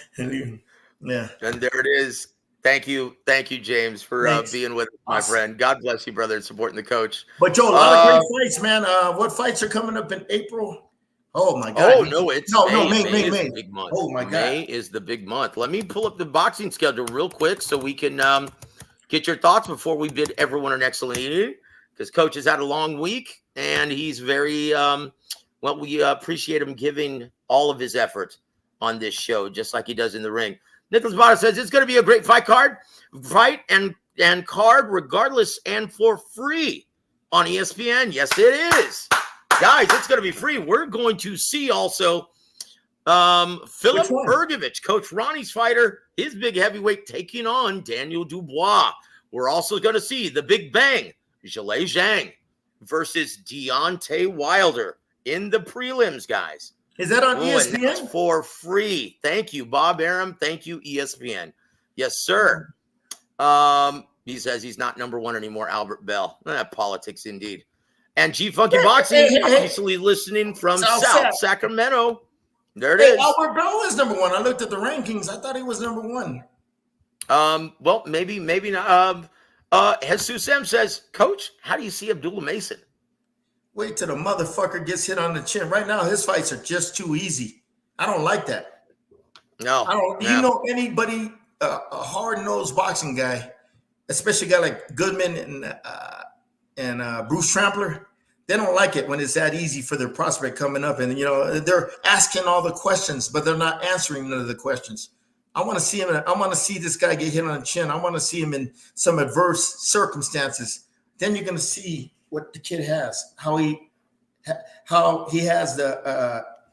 And there it is. Thank you, James, for being with us, my friend. God bless you, brother, and supporting the coach. But Joe, a lot of great fights, man. What fights are coming up in April? Oh my God! Oh no, it's May. May is the big month. Oh my God! May is the big month. Let me pull up the boxing schedule real quick so we can get your thoughts before we bid everyone an excellent evening. Because Coach has had a long week and he's very we appreciate him giving all of his effort on this show, just like he does in the ring. Nicholas Bada says it's going to be a great fight and card regardless and for free on ESPN. Yes, it is. Guys, it's going to be free. We're going to see also Philip Bergovich, Coach Ronnie's fighter, his big heavyweight taking on Daniel Dubois. We're also going to see the Big Bang, Zhilei Zhang versus Deontay Wilder in the prelims, guys. Is that on ESPN? And that's for free. Thank you, Bob Arum. Thank you, ESPN. Yes, sir. He says he's not #1 anymore, Albert Bell. Politics indeed. And G Funky Boxing, obviously listening from South Sacramento. There it is. Albert Bell is #1. I looked at the rankings. I thought he was #1. Well, maybe not. Jesus M says, Coach, how do you see Abdullah Mason? Wait till the motherfucker gets hit on the chin. Right now, his fights are just too easy. I don't like that. No. I don't. You know anybody, a hard-nosed boxing guy, especially a guy like Goodman and Bruce Trampler, they don't like it when it's that easy for their prospect coming up. And, they're asking all the questions, but they're not answering none of the questions. I want to see him. I want to see this guy get hit on the chin. I want to see him in some adverse circumstances. Then you're going to see what the kid has, how he has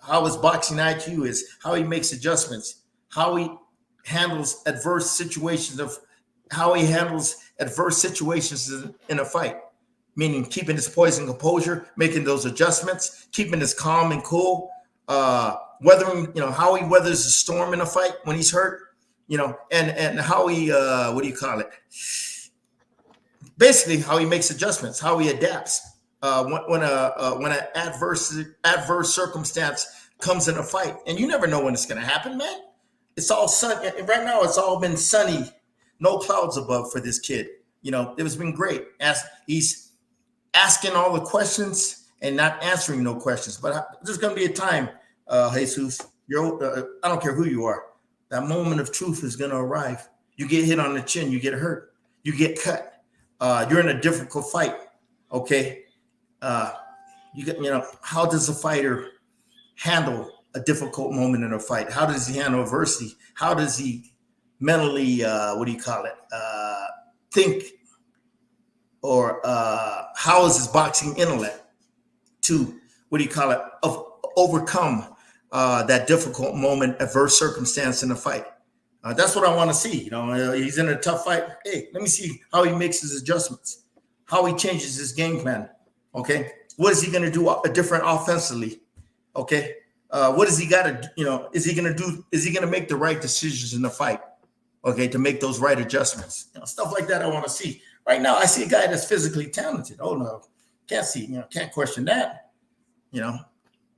how his boxing IQ is, how he makes adjustments, how he handles adverse situations in a fight, meaning keeping his poise and composure, making those adjustments, keeping his calm and cool, weathering, how he weathers the storm in a fight when he's hurt, and how he, basically how he makes adjustments, how he adapts when an adverse circumstance comes in a fight. And you never know when it's going to happen, man. It's all sunny. Right now, it's all been sunny, no clouds above for this kid. It has been great. He's asking all the questions and not answering no questions. But there's going to be a time, Jesus, I don't care who you are, that moment of truth is going to arrive. You get hit on the chin, you get hurt, you get cut. You're in a difficult fight. Okay. How does a fighter handle a difficult moment in a fight? How does he handle adversity? How does he mentally, think? Or how is his boxing intellect to, overcome that difficult moment, adverse circumstance in a fight? That's what I want to see. He's in a tough fight. Hey, let me see how he makes his adjustments, how he changes his game plan. Okay. What is he going to do different offensively? Okay. What is he got to, is he going to make the right decisions in the fight? Okay. To make those right adjustments, stuff like that. I want to see. Right now, I see a guy that's physically talented. Oh no, can't question that.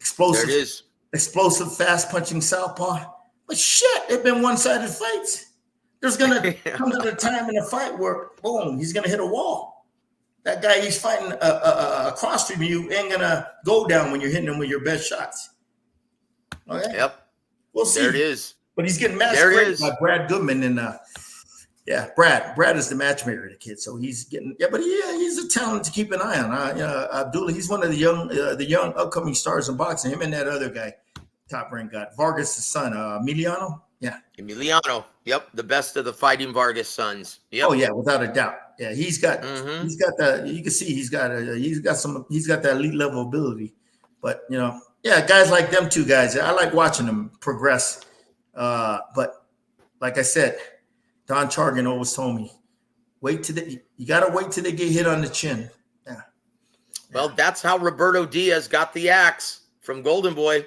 Explosive. There it is. Explosive, fast punching southpaw. But shit, they've been one-sided fights. There's gonna come to a time in a fight where boom, he's gonna hit a wall. That guy he's fighting across from you ain't gonna go down when you're hitting him with your best shots. Okay. Yep. We'll see. There it is. But he's getting matched by Brad Goodman and Brad is the matchmaker of the kid, so he's getting he's a talent to keep an eye on. Abdullah, he's one of the young upcoming stars in boxing. Him and that other guy, top rank guy, Vargas' son, Emiliano. Yeah, Emiliano. Yep, the best of the fighting Vargas sons. Yep. Oh yeah, without a doubt. Yeah, he's got that. You can see he's got that elite level ability. But guys like them two guys, I like watching them progress. But like I said, Don Chargan always told me, you gotta wait till they get hit on the chin. Yeah. Well, that's how Roberto Diaz got the axe from Golden Boy,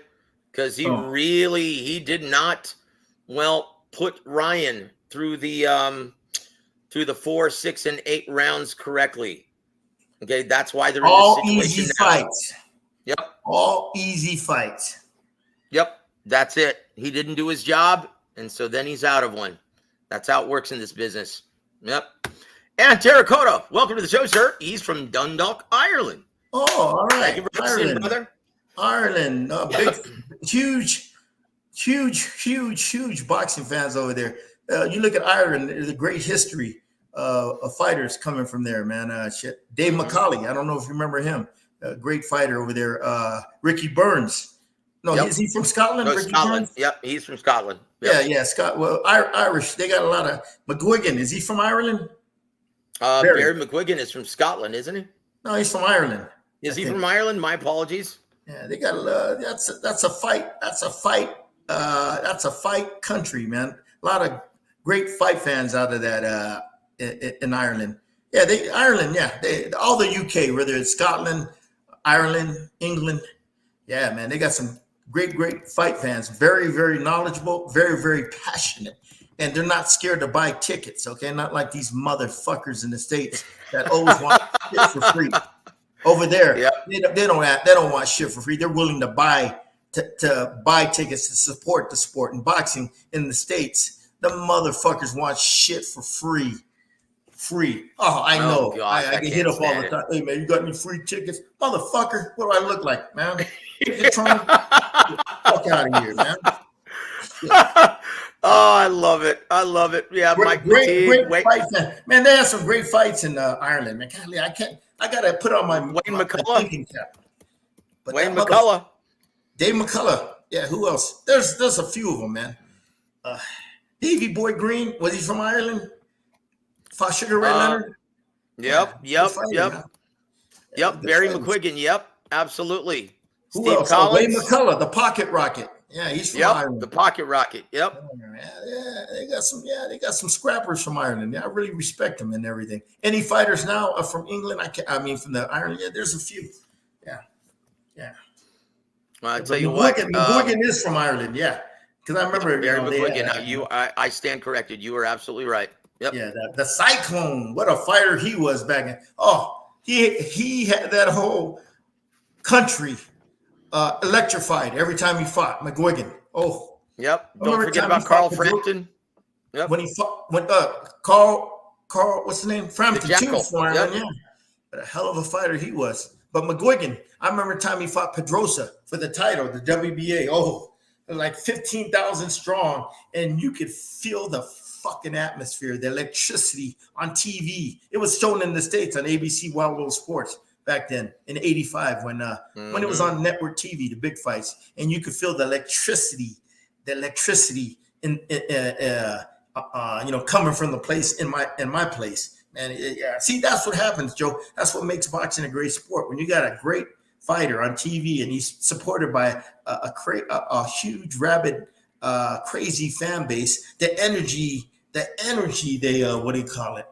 because he did not put Ryan through the 4, 6, and 8 rounds correctly. Okay, that's why they're all in this situation easy now. Fights. Yep. All easy fights. Yep, that's it. He didn't do his job, and so then he's out of one. That's how it works in this business. Yep. And Terracotta, welcome to the show, sir. He's from Dundalk, Ireland. Oh, all right. Thank you for listening, brother. Ireland. Big, huge boxing fans over there. You look at Ireland, there's a great history of fighters coming from there, man. Dave McCauley, I don't know if you remember him. A great fighter over there. Ricky Burns. No, is he from Scotland? No, Scotland. Burns? Yep, he's from Scotland. Yep. Yeah, Scott. Well, Irish. They got a lot of McGuigan. Is he from Ireland? Barry McGuigan is from Scotland, isn't he? No, he's from Ireland. Is he from Ireland? My apologies. Yeah, they got that's a fight. That's a fight country, man. A lot of great fight fans out of that in Ireland. Yeah, Ireland. Yeah, all the UK, whether it's Scotland, Ireland, England. Yeah, man, they got some great fight fans. Very, very knowledgeable. Very, very passionate. And they're not scared to buy tickets, okay? Not like these motherfuckers in the States that always want shit for free. Over there, they don't want shit for free. They're willing to buy tickets to support the sport. And boxing in the States, the motherfuckers want shit for free. free. Oh, I know. Gosh, I get hit up all the time. Hey, man, you got any free tickets? Motherfucker, what do I look like, man? Get the fuck out of here, man. Oh, I love it. I love it. Yeah, Mike great fights, man. They had some great fights in Ireland, man. Golly, I gotta put on my thinking cap. But Wayne McCullough. Dave McCullough. Yeah, who else? There's a few of them, man. Davey Boy Green, was he from Ireland? Fought Sugar Ray Leonard. Yep. Barry McQuiggan. Yep, absolutely. Who Steve else? Collins. Wayne McCullough, the Pocket Rocket. Yeah, he's from Ireland. The Pocket Rocket. Yep. Yeah, they got some scrappers from Ireland. I really respect them and everything. Any fighters now are from England? From the Ireland. Yeah, there's a few. Yeah. Well, I'll tell you what. McGuigan is from Ireland. Yeah, because I remember Barry McQuiggan. I stand corrected. You were absolutely right. Yep. Yeah, the Cyclone. What a fighter he was back in. Oh, he had that whole country electrified every time he fought. McGuigan. Oh. Yep. Don't forget about Carl Frampton. Yep. When he fought Carl, what's the name? Frampton too. Yeah. But a hell of a fighter he was. But McGuigan, I remember the time he fought Pedrosa for the title, the WBA. Oh, like 15,000 strong, and you could feel the fucking atmosphere, the electricity on TV. It was shown in the States on ABC Wild World Sports back then in '85 when it was on network TV, the big fights, and you could feel the electricity in coming from the place in my place. Man, see, that's what happens, Joe. That's what makes boxing a great sport. When you got a great fighter on TV and he's supported by a huge, rabid, crazy fan base, the energy they what do you call it?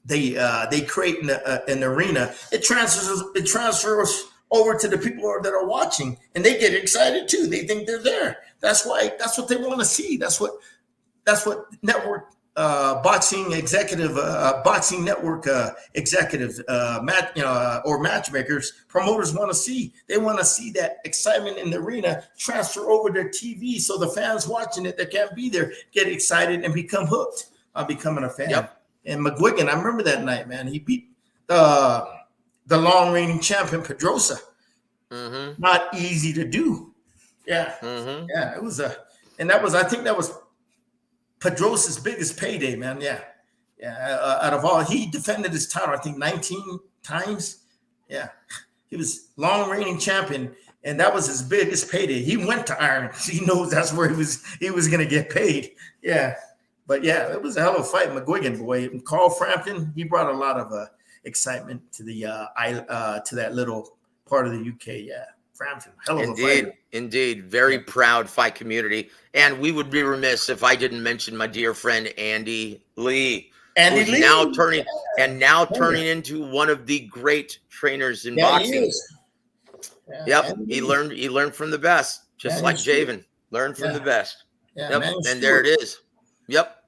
They create in an arena. It transfers over to the people that are watching, and they get excited too. They think they're there. That's what they want to see. That's what network boxing executive, boxing network executives, or matchmakers, promoters want to see. They want to see that excitement in the arena transfer over their TV, so the fans watching it that can't be there get excited and become hooked on becoming a fan. Yep. And McGuigan, I remember that night, man. He beat the long reigning champion Pedrosa. Mm-hmm. Not easy to do. Yeah, mm-hmm. Yeah. It was I think that was Pedrosa's biggest payday, man. Yeah. Out of all, he defended his title, I think 19 times. Yeah. He was long reigning champion, and that was his biggest payday. He went to Ireland. He knows that's where he was going to get paid. Yeah. But yeah, it was a hell of a fight, McGuigan, boy. And Carl Frampton, he brought a lot of excitement to the to that little part of the UK. Yeah. Frampton, hell of a fight. Indeed. Very proud fight community. And we would be remiss if I didn't mention my dear friend Andy Lee. Now turning into one of the great trainers in boxing. Yep. He learned from the best, just like Javen. Learned from the best. Yeah, yep. And there it is. Yep.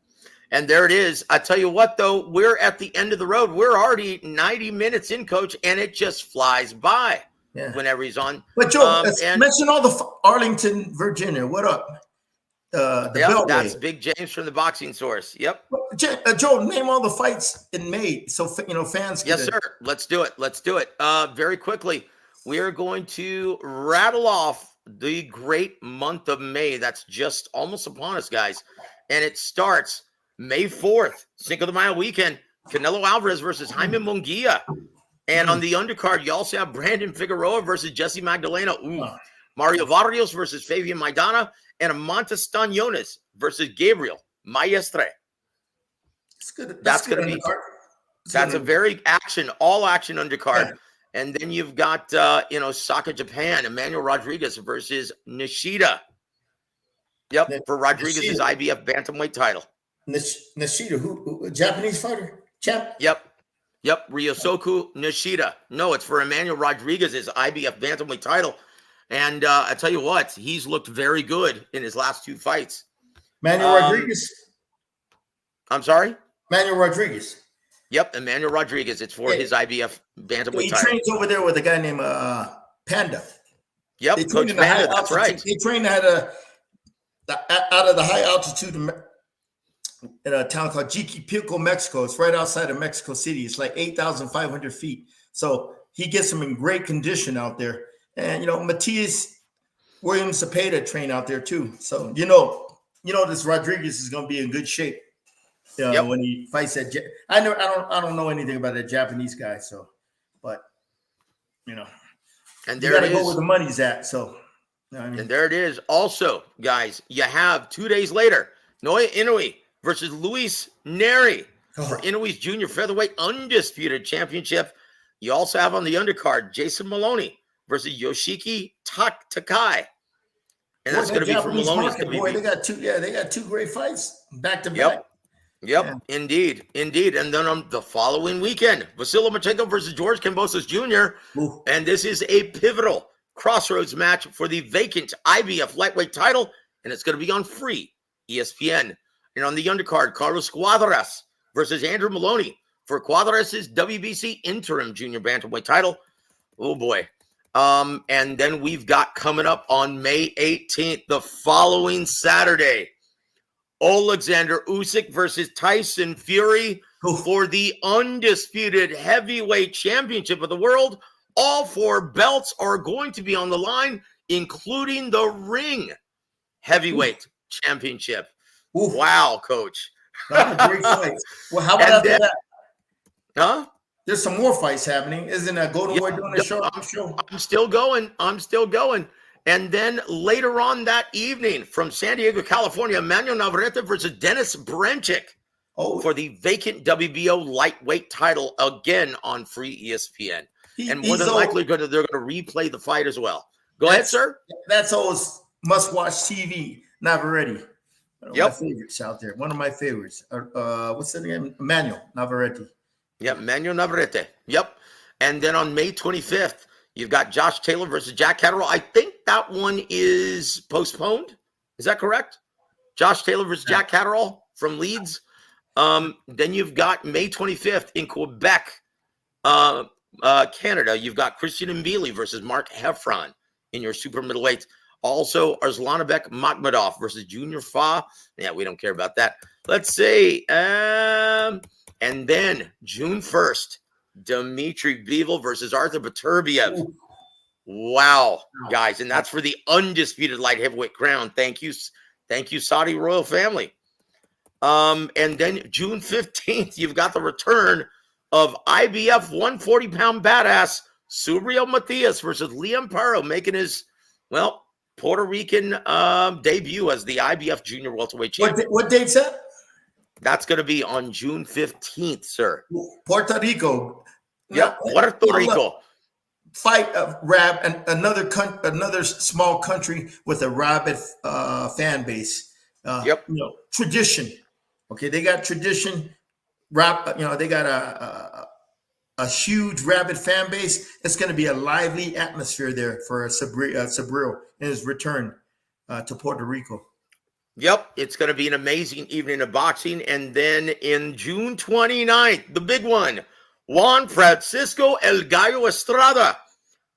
And there it is. I tell you what, though, we're at the end of the road. We're already 90 minutes in, Coach, and it just flies by whenever he's on. But Joe, mention all the Arlington, Virginia. What up? That's Big James from the Boxing Source. Yep. Joe, name all the fights in May so fans can. Yes, sir. Let's do it. Very quickly, we are going to rattle off the great month of May. That's just almost upon us, guys. And it starts May 4th, Cinco de Mayo weekend. Canelo Alvarez versus Jaime Munguia. And on the undercard, you also have Brandon Figueroa versus Jesse Magdalena. Mario Varrios versus Fabian Maidana. And Amantes Staniones versus Gabriel Maestre. That's going to be a very all action undercard. Yeah. And then you've got Saka Japan, Emmanuel Rodriguez versus Nishida. Yep, for Rodriguez's IBF bantamweight title. Nishida, who Japanese fighter? Champ? Yep, Ryosoku Nishida. No, it's for Emmanuel Rodriguez's IBF bantamweight title. And I tell you what, he's looked very good in his last two fights. Emmanuel Rodriguez? I'm sorry? Emmanuel Rodriguez. Yep, Emmanuel Rodriguez. It's for his IBF bantamweight title. He trains over there with a guy named Panda. Yep, Coach Panda, that's right. He trained out of the high altitude in a town called Jiquipilco, Mexico. It's right outside of Mexico City. It's like 8,500 feet. So he gets them in great condition out there. And, Matias Williams Cepeda train out there too. So, this Rodriguez is going to be in good shape when he fights that. I don't know anything about that Japanese guy. So, but, and you there got it to go is. where the money's at. So, And there it is. Also, guys, you have 2 days later, Noya Inoue versus Luis Neri for Inoue's junior featherweight undisputed championship. You also have on the undercard Jason Maloney versus Yoshiki Takai. And that's going to be for Maloney's WB. They got two great fights back to back. Yep, indeed. And then on the following weekend, Vasily Lomachenko versus George Kambosos Jr. Ooh. And this is a pivotal crossroads match for the vacant IBF lightweight title, and it's going to be on free ESPN. And on the undercard, Carlos Cuadras versus Andrew Maloney for Cuadras' WBC interim junior bantamweight title. Oh boy. And then we've got coming up on May 18th, the following Saturday, Alexander Usyk versus Tyson Fury for the undisputed heavyweight championship of the world. All 4 belts are going to be on the line, including the ring heavyweight championship. Ooh. Wow, Coach. That's a great fight. Well, how about after that? Huh? There's some more fights happening. Isn't that Golden Boy doing a show? I'm still going. And then later on that evening from San Diego, California, Manuel Navarrete versus Dennis Brenchik for the vacant WBO lightweight title, again on free ESPN. And more than likely, they're going to replay the fight as well. Go ahead, sir. That's always must-watch TV, Navarrete. One of my favorites out there. One of my favorites. What's the name? Manuel Navarrete. Yep, Manuel Navarrete. Yep. And then on May 25th, you've got Josh Taylor versus Jack Catterall. I think that one is postponed. Is that correct? Josh Taylor versus Jack Catterall from Leeds. Then you've got May 25th in Quebec, Canada. You've got Christian Mbili versus Mark Heffron in your super middleweight. Also, Arslanbek Makhmudov versus Junior Fa. Yeah, we don't care about that. Let's see. And then June 1st, Dmitry Bivol versus Arthur Beterbiev. Wow, guys. And that's for the undisputed light heavyweight crown. Thank you, Saudi royal family. And then June 15th, you've got the return of IBF 140-pound badass Subriel Matias versus Liam Paro, making his, Puerto Rican debut as the IBF junior welterweight champion. What date's that? That's going to be on June 15th, sir. Puerto Rico. Yep, Puerto Rico. Fight and another small country with a rabid fan base. Tradition. Okay, they got tradition. They got a huge rabid fan base. It's going to be a lively atmosphere there for Subriel in his return to Puerto Rico. Yep, it's going to be an amazing evening of boxing. And then in June 29th, the big one, Juan Francisco El Gallo Estrada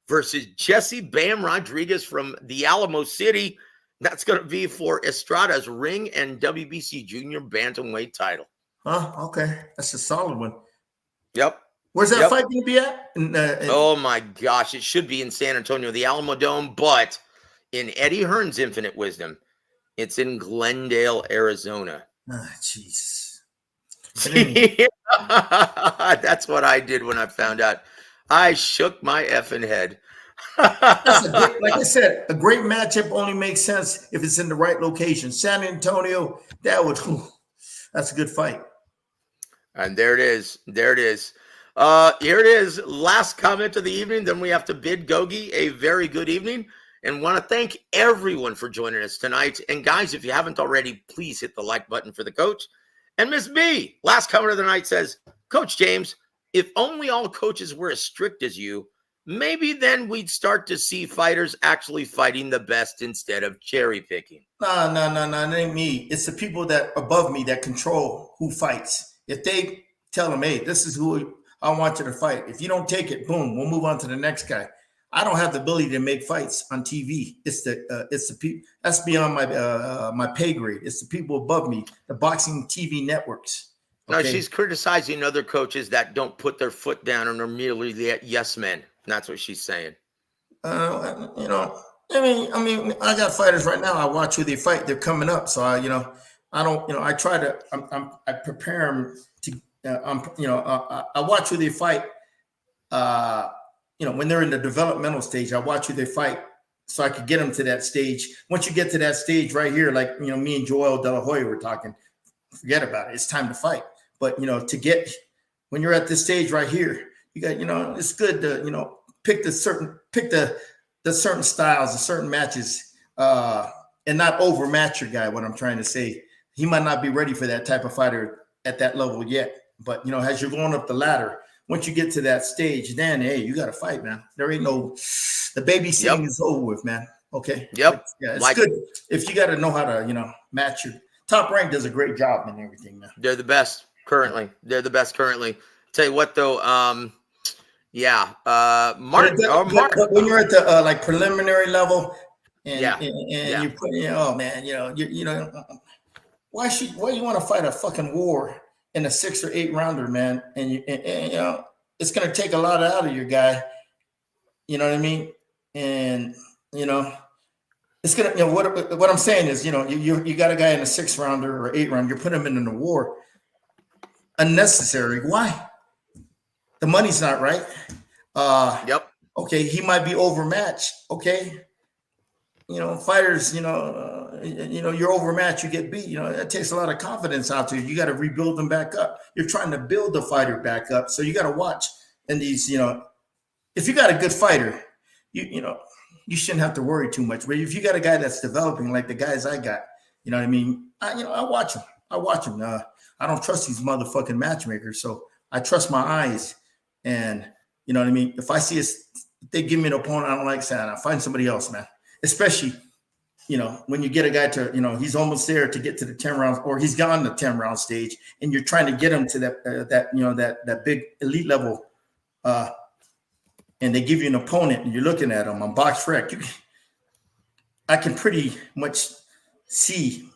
versus Jesse Bam Rodriguez from the Alamo City. That's going to be for Estrada's ring and WBC junior bantamweight title. Okay. That's a solid one. Yep. Where's that fight going to be at? Oh, my gosh. It should be in San Antonio, the Alamo Dome, but in Eddie Hearn's infinite wisdom, it's in Glendale, Arizona. Jesus. That's what I did when I found out. I shook my effing head. Like I said, a great matchup only makes sense if it's in the right location. San Antonio, that's a good fight. And there it is. Here it is. Last comment of the evening. Then we have to bid Gogue a very good evening. And want to thank everyone for joining us tonight. And guys, if you haven't already, please hit the like button for the coach. And Miss B, last comment of the night says, Coach James, if only all coaches were as strict as you, maybe then we'd start to see fighters actually fighting the best instead of cherry picking. No, it ain't me. It's the people that above me that control who fights. If they tell them, hey, this is who I want you to fight. If you don't take it, boom, we'll move on to the next guy. I don't have the ability to make fights on TV. It's the people that's beyond my pay grade. It's the people above me, the boxing TV networks. Okay? No, she's criticizing other coaches that don't put their foot down and are merely the yes men. That's what she's saying. You know, I mean, I got fighters right now. I watch who they fight. They're coming up, so I don't, I try to, I prepare them to, I watch who they fight. When they're in the developmental stage, I watch who they fight so I could get them to that stage. Once you get to that stage right here, like, me and Joel De La Hoya were talking, forget about it. It's time to fight. But, when you're at this stage right here, you got, it's good to, pick the certain styles, the certain matches, and not overmatch your guy. What I'm trying to say, he might not be ready for that type of fighter at that level yet. But as you're going up the ladder, once you get to that stage, then hey, you got to fight, man. There ain't the babysitting is over with, man. Okay. Yep. Yeah, it's good if you got to know how to, match your Top Rank does a great job and everything, man. They're the best currently. Tell you what, though. Mark. But when you're at the preliminary level, and you're putting, oh man, why you want to fight a fucking war in a 6 or 8 rounder, man? And it's gonna take a lot out of your guy. You know what I mean? And it's gonna, what I'm saying is, you got a guy in a 6 rounder or 8 rounder, you're putting him in a war. Unnecessary. Why? The money's not right. Okay, he might be overmatched. Okay, fighters. You're overmatched. You get beat. That takes a lot of confidence out to you. You got to rebuild them back up. You're trying to build the fighter back up, so you got to watch. And these, if you got a good fighter, you shouldn't have to worry too much. But if you got a guy that's developing like the guys I got, you know what I mean? I watch him. I don't trust these motherfucking matchmakers, so I trust my eyes. And you know what I mean? If I see if they give me an opponent I don't like, saying, I'll find somebody else, man. Especially, when you get a guy to, he's almost there to get to the 10 rounds, or he's gone the 10 round stage, and you're trying to get him to that big elite level, and they give you an opponent, and you're looking at him on Box Rec. I can pretty much see.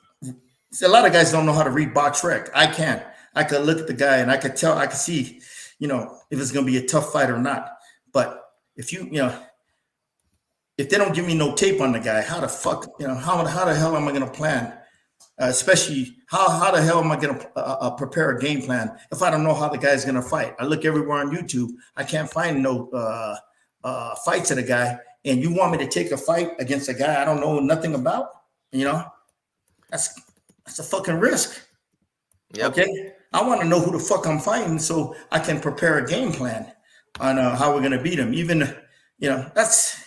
A lot of guys don't know how to read Box Rec. I can. I could look at the guy, and I could see. If it's going to be a tough fight or not. But if if they don't give me no tape on the guy, how the fuck, how the hell am I going to plan? Especially how the hell am I going to prepare a game plan if I don't know how the guy's going to fight? I look everywhere on YouTube. I can't find no fights of the guy. And you want me to take a fight against a guy I don't know nothing about? That's a fucking risk. Yep. Okay. I want to know who the fuck I'm fighting so I can prepare a game plan on how we're going to beat him. Even, that's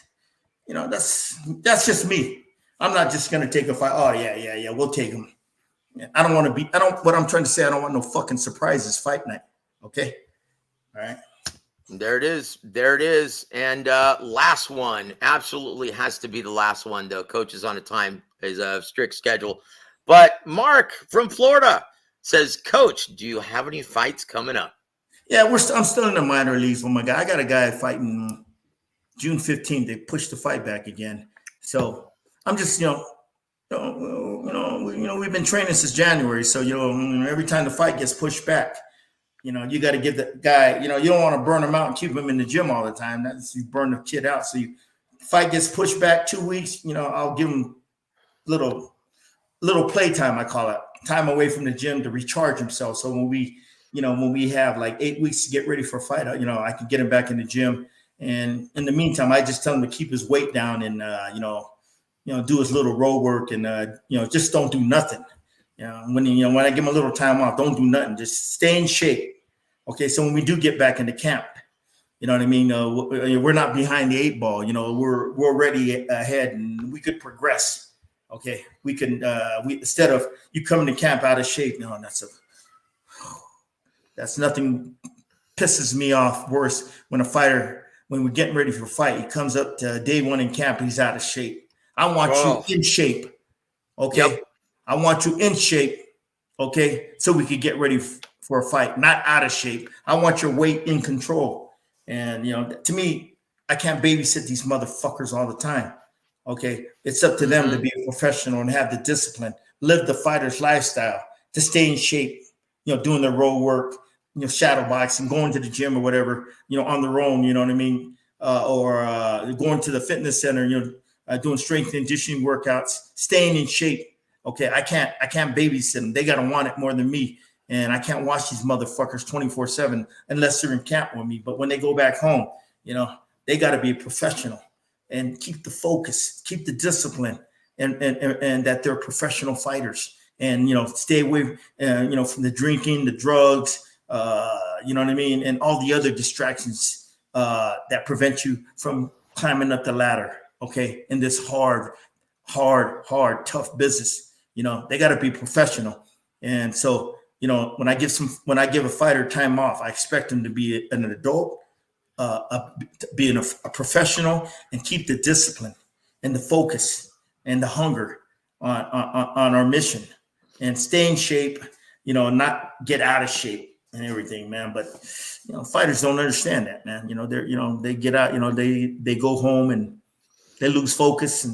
just me. I'm not just going to take a fight. Oh yeah. We'll take him. What I'm trying to say, I don't want no fucking surprises fight night. Okay. All right. There it is. And last one absolutely has to be the last one, though. Coach is on a strict schedule. But Mark from Florida says, Coach, do you have any fights coming up? Yeah, I'm still in the minor leagues with my guy. I got a guy fighting June 15th. They pushed the fight back again. So I'm just, we've been training since January. So, every time the fight gets pushed back, you got to give the guy, you don't want to burn him out and keep him in the gym all the time. You burn the kid out. So fight gets pushed back 2 weeks, I'll give him little play time, I call it. Time away from the gym to recharge himself. So when we have like 8 weeks to get ready for a fight, I can get him back in the gym. And in the meantime, I just tell him to keep his weight down and, do his little road work and, just don't do nothing. When I give him a little time off, don't do nothing. Just stay in shape. Okay. So when we do get back into camp, you know what I mean? We're not behind the 8 ball, we're already ahead and we could progress. Okay, we can. Instead of you coming to camp out of shape, no, that's nothing. Pisses me off worse when a fighter, when we're getting ready for a fight, he comes up to day 1 in camp, he's out of shape. I want you in shape. Okay, yep. I want you in shape. Okay, so we could get ready for a fight, not out of shape. I want your weight in control. And to me, I can't babysit these motherfuckers all the time. Okay, it's up to them to be a professional and have the discipline, live the fighter's lifestyle, to stay in shape. Doing their road work, shadow boxing, going to the gym or whatever, on their own. You know what I mean? Or going to the fitness center. Doing strength and conditioning workouts, staying in shape. Okay, I can't babysit them. They gotta want it more than me, and I can't watch these motherfuckers 24/7 unless they're in camp with me. But when they go back home, they got to be a professional and keep the focus, keep the discipline, and that they're professional fighters. And stay away, from the drinking, the drugs, you know what I mean, and all the other distractions that prevent you from climbing up the ladder. Okay, in this hard, tough business, they got to be professional. And so, when I give a fighter time off, I expect them to be an adult, being a professional, and keep the discipline and the focus and the hunger on our mission, and stay in shape, not get out of shape and everything, man. But fighters don't understand that, man. They get out, they go home and they lose focus,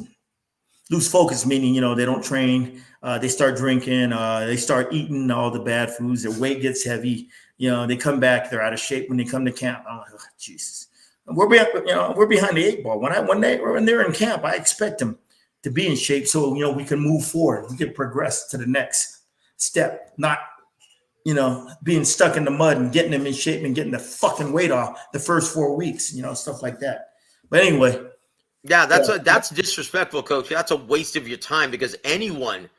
meaning they don't train, they start drinking, they start eating all the bad foods, their weight gets heavy, they come back, they're out of shape when they come to camp. I'm like, oh, Jesus, we're behind the eight ball. When they're in camp, I expect them to be in shape so we can move forward, we can progress to the next step, not being stuck in the mud and getting them in shape and getting the fucking weight off the first 4 weeks, stuff like that. But anyway. Yeah, that's disrespectful, Coach. That's a waste of your time, because anyone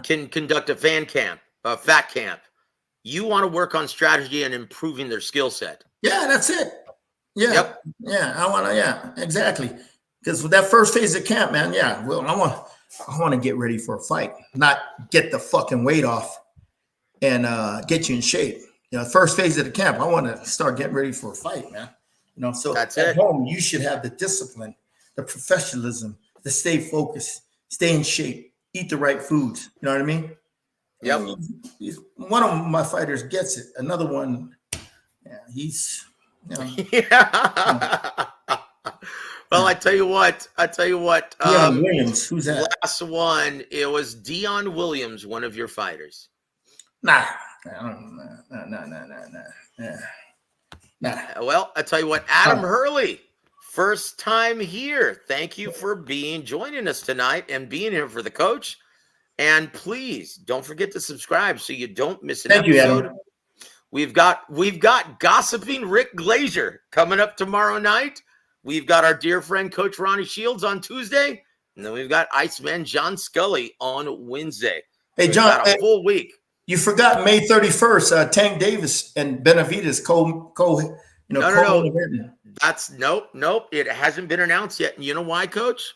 can conduct a fat camp. You want to work on strategy and improving their skill set. Yeah, that's it. Yeah. Yep. Yeah, I want to. Yeah, exactly. Because with that first phase of camp, man. Yeah, well, I want to get ready for a fight, not get the fucking weight off and get you in shape. First phase of the camp, I want to start getting ready for a fight, man. So that's at home, you should have the discipline, the professionalism, to stay focused, stay in shape, eat the right foods. You know what I mean? Yep. One of my fighters gets it. Another one, he's. Yeah. Well, I tell you what. Williams, who's that? Last one, it was Dion Williams, one of your fighters. Nah. Well, I tell you what, Adam Hurley, first time here. Thank you for joining us tonight and being here for the coach. And please don't forget to subscribe so you don't miss an episode. You, Adam. We've got Gossiping Rick Glazier coming up tomorrow night. We've got our dear friend Coach Ronnie Shields on Tuesday, and then we've got Iceman John Scully on Wednesday. Hey, We've John, got a full week. You forgot May 31st. Tank Davis and Benavidez No. That's nope. It hasn't been announced yet. And you know why, Coach?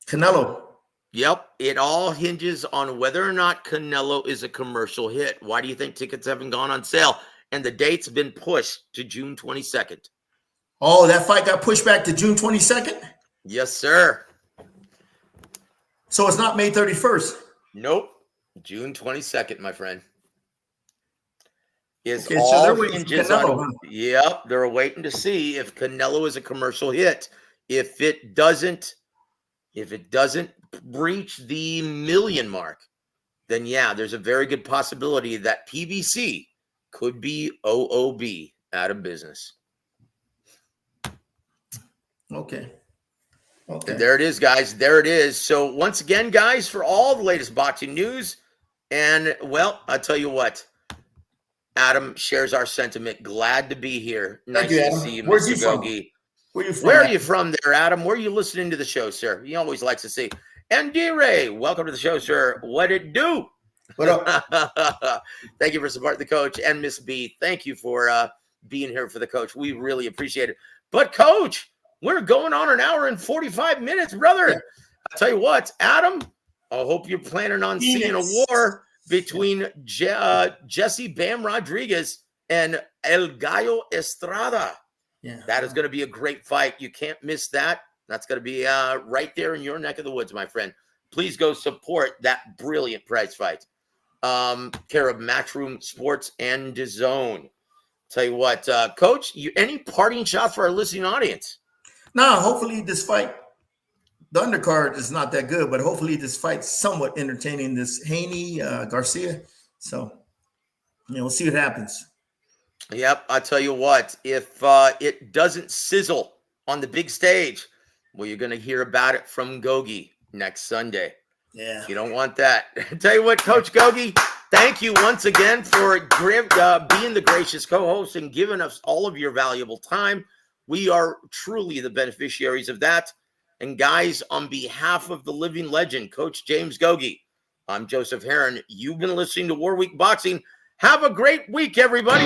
Canelo. Yep. It all hinges on whether or not Canelo is a commercial hit. Why do you think tickets haven't gone on sale? And the date's been pushed to June 22nd. Oh, that fight got pushed back to June 22nd? Yes, sir. So it's not May 31st? Nope. June 22nd, my friend. So they're waiting for Canelo, huh? Yep. They're waiting to see if Canelo is a commercial hit. If it doesn't breach the million mark, then yeah, there's a very good possibility that PBC could be OOB out of business. Okay. And there it is, guys. There it is. So once again, guys, for all the latest boxing news, and well, I'll tell you what, Adam shares our sentiment. Glad to be here. Nice to see you, Mr. Gogue. Where are you from there, Adam? Where are you listening to the show, sir? He always likes to say, and D-Ray, welcome to the show, sir. What it do? What up? Thank you for supporting the coach. And Miss B, thank you for being here for the coach. We really appreciate it. But, Coach, we're going on an hour and 45 minutes, brother. Yeah. I'll tell you what, Adam, I hope you're planning on seeing a war between Jesse Bam Rodriguez and El Gallo Estrada. Yeah, that is going to be a great fight. You can't miss that. That's going to be right there in your neck of the woods, my friend. Please go support that brilliant prize fight. Care of Matchroom Sports and DAZN. Tell you what, Coach, any parting shots for our listening audience? Now, hopefully this fight, the undercard is not that good, but hopefully this fight's somewhat entertaining. This Haney, Garcia. So, we'll see what happens. Yep, I tell you what, if it doesn't sizzle on the big stage, well, you're going to hear about it from Gogue next Sunday. Yeah. You don't want that. Tell you what, Coach Gogue, thank you once again for being the gracious co-host and giving us all of your valuable time. We are truly the beneficiaries of that. And guys, on behalf of the living legend, Coach James Gogue, I'm Joseph Heron. You've been listening to War Week Boxing. Have a great week, everybody.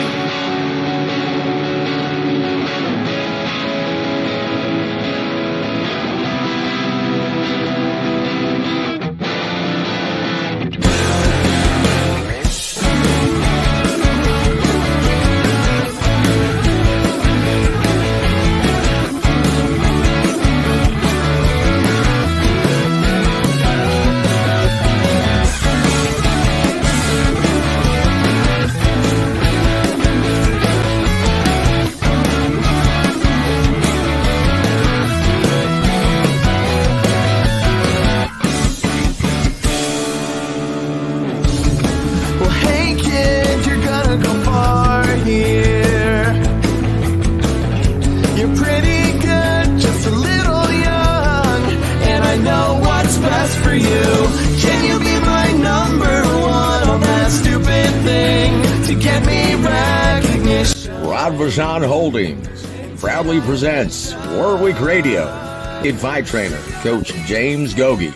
Holdings proudly presents War Week Radio. Fight trainer Coach James Gogue.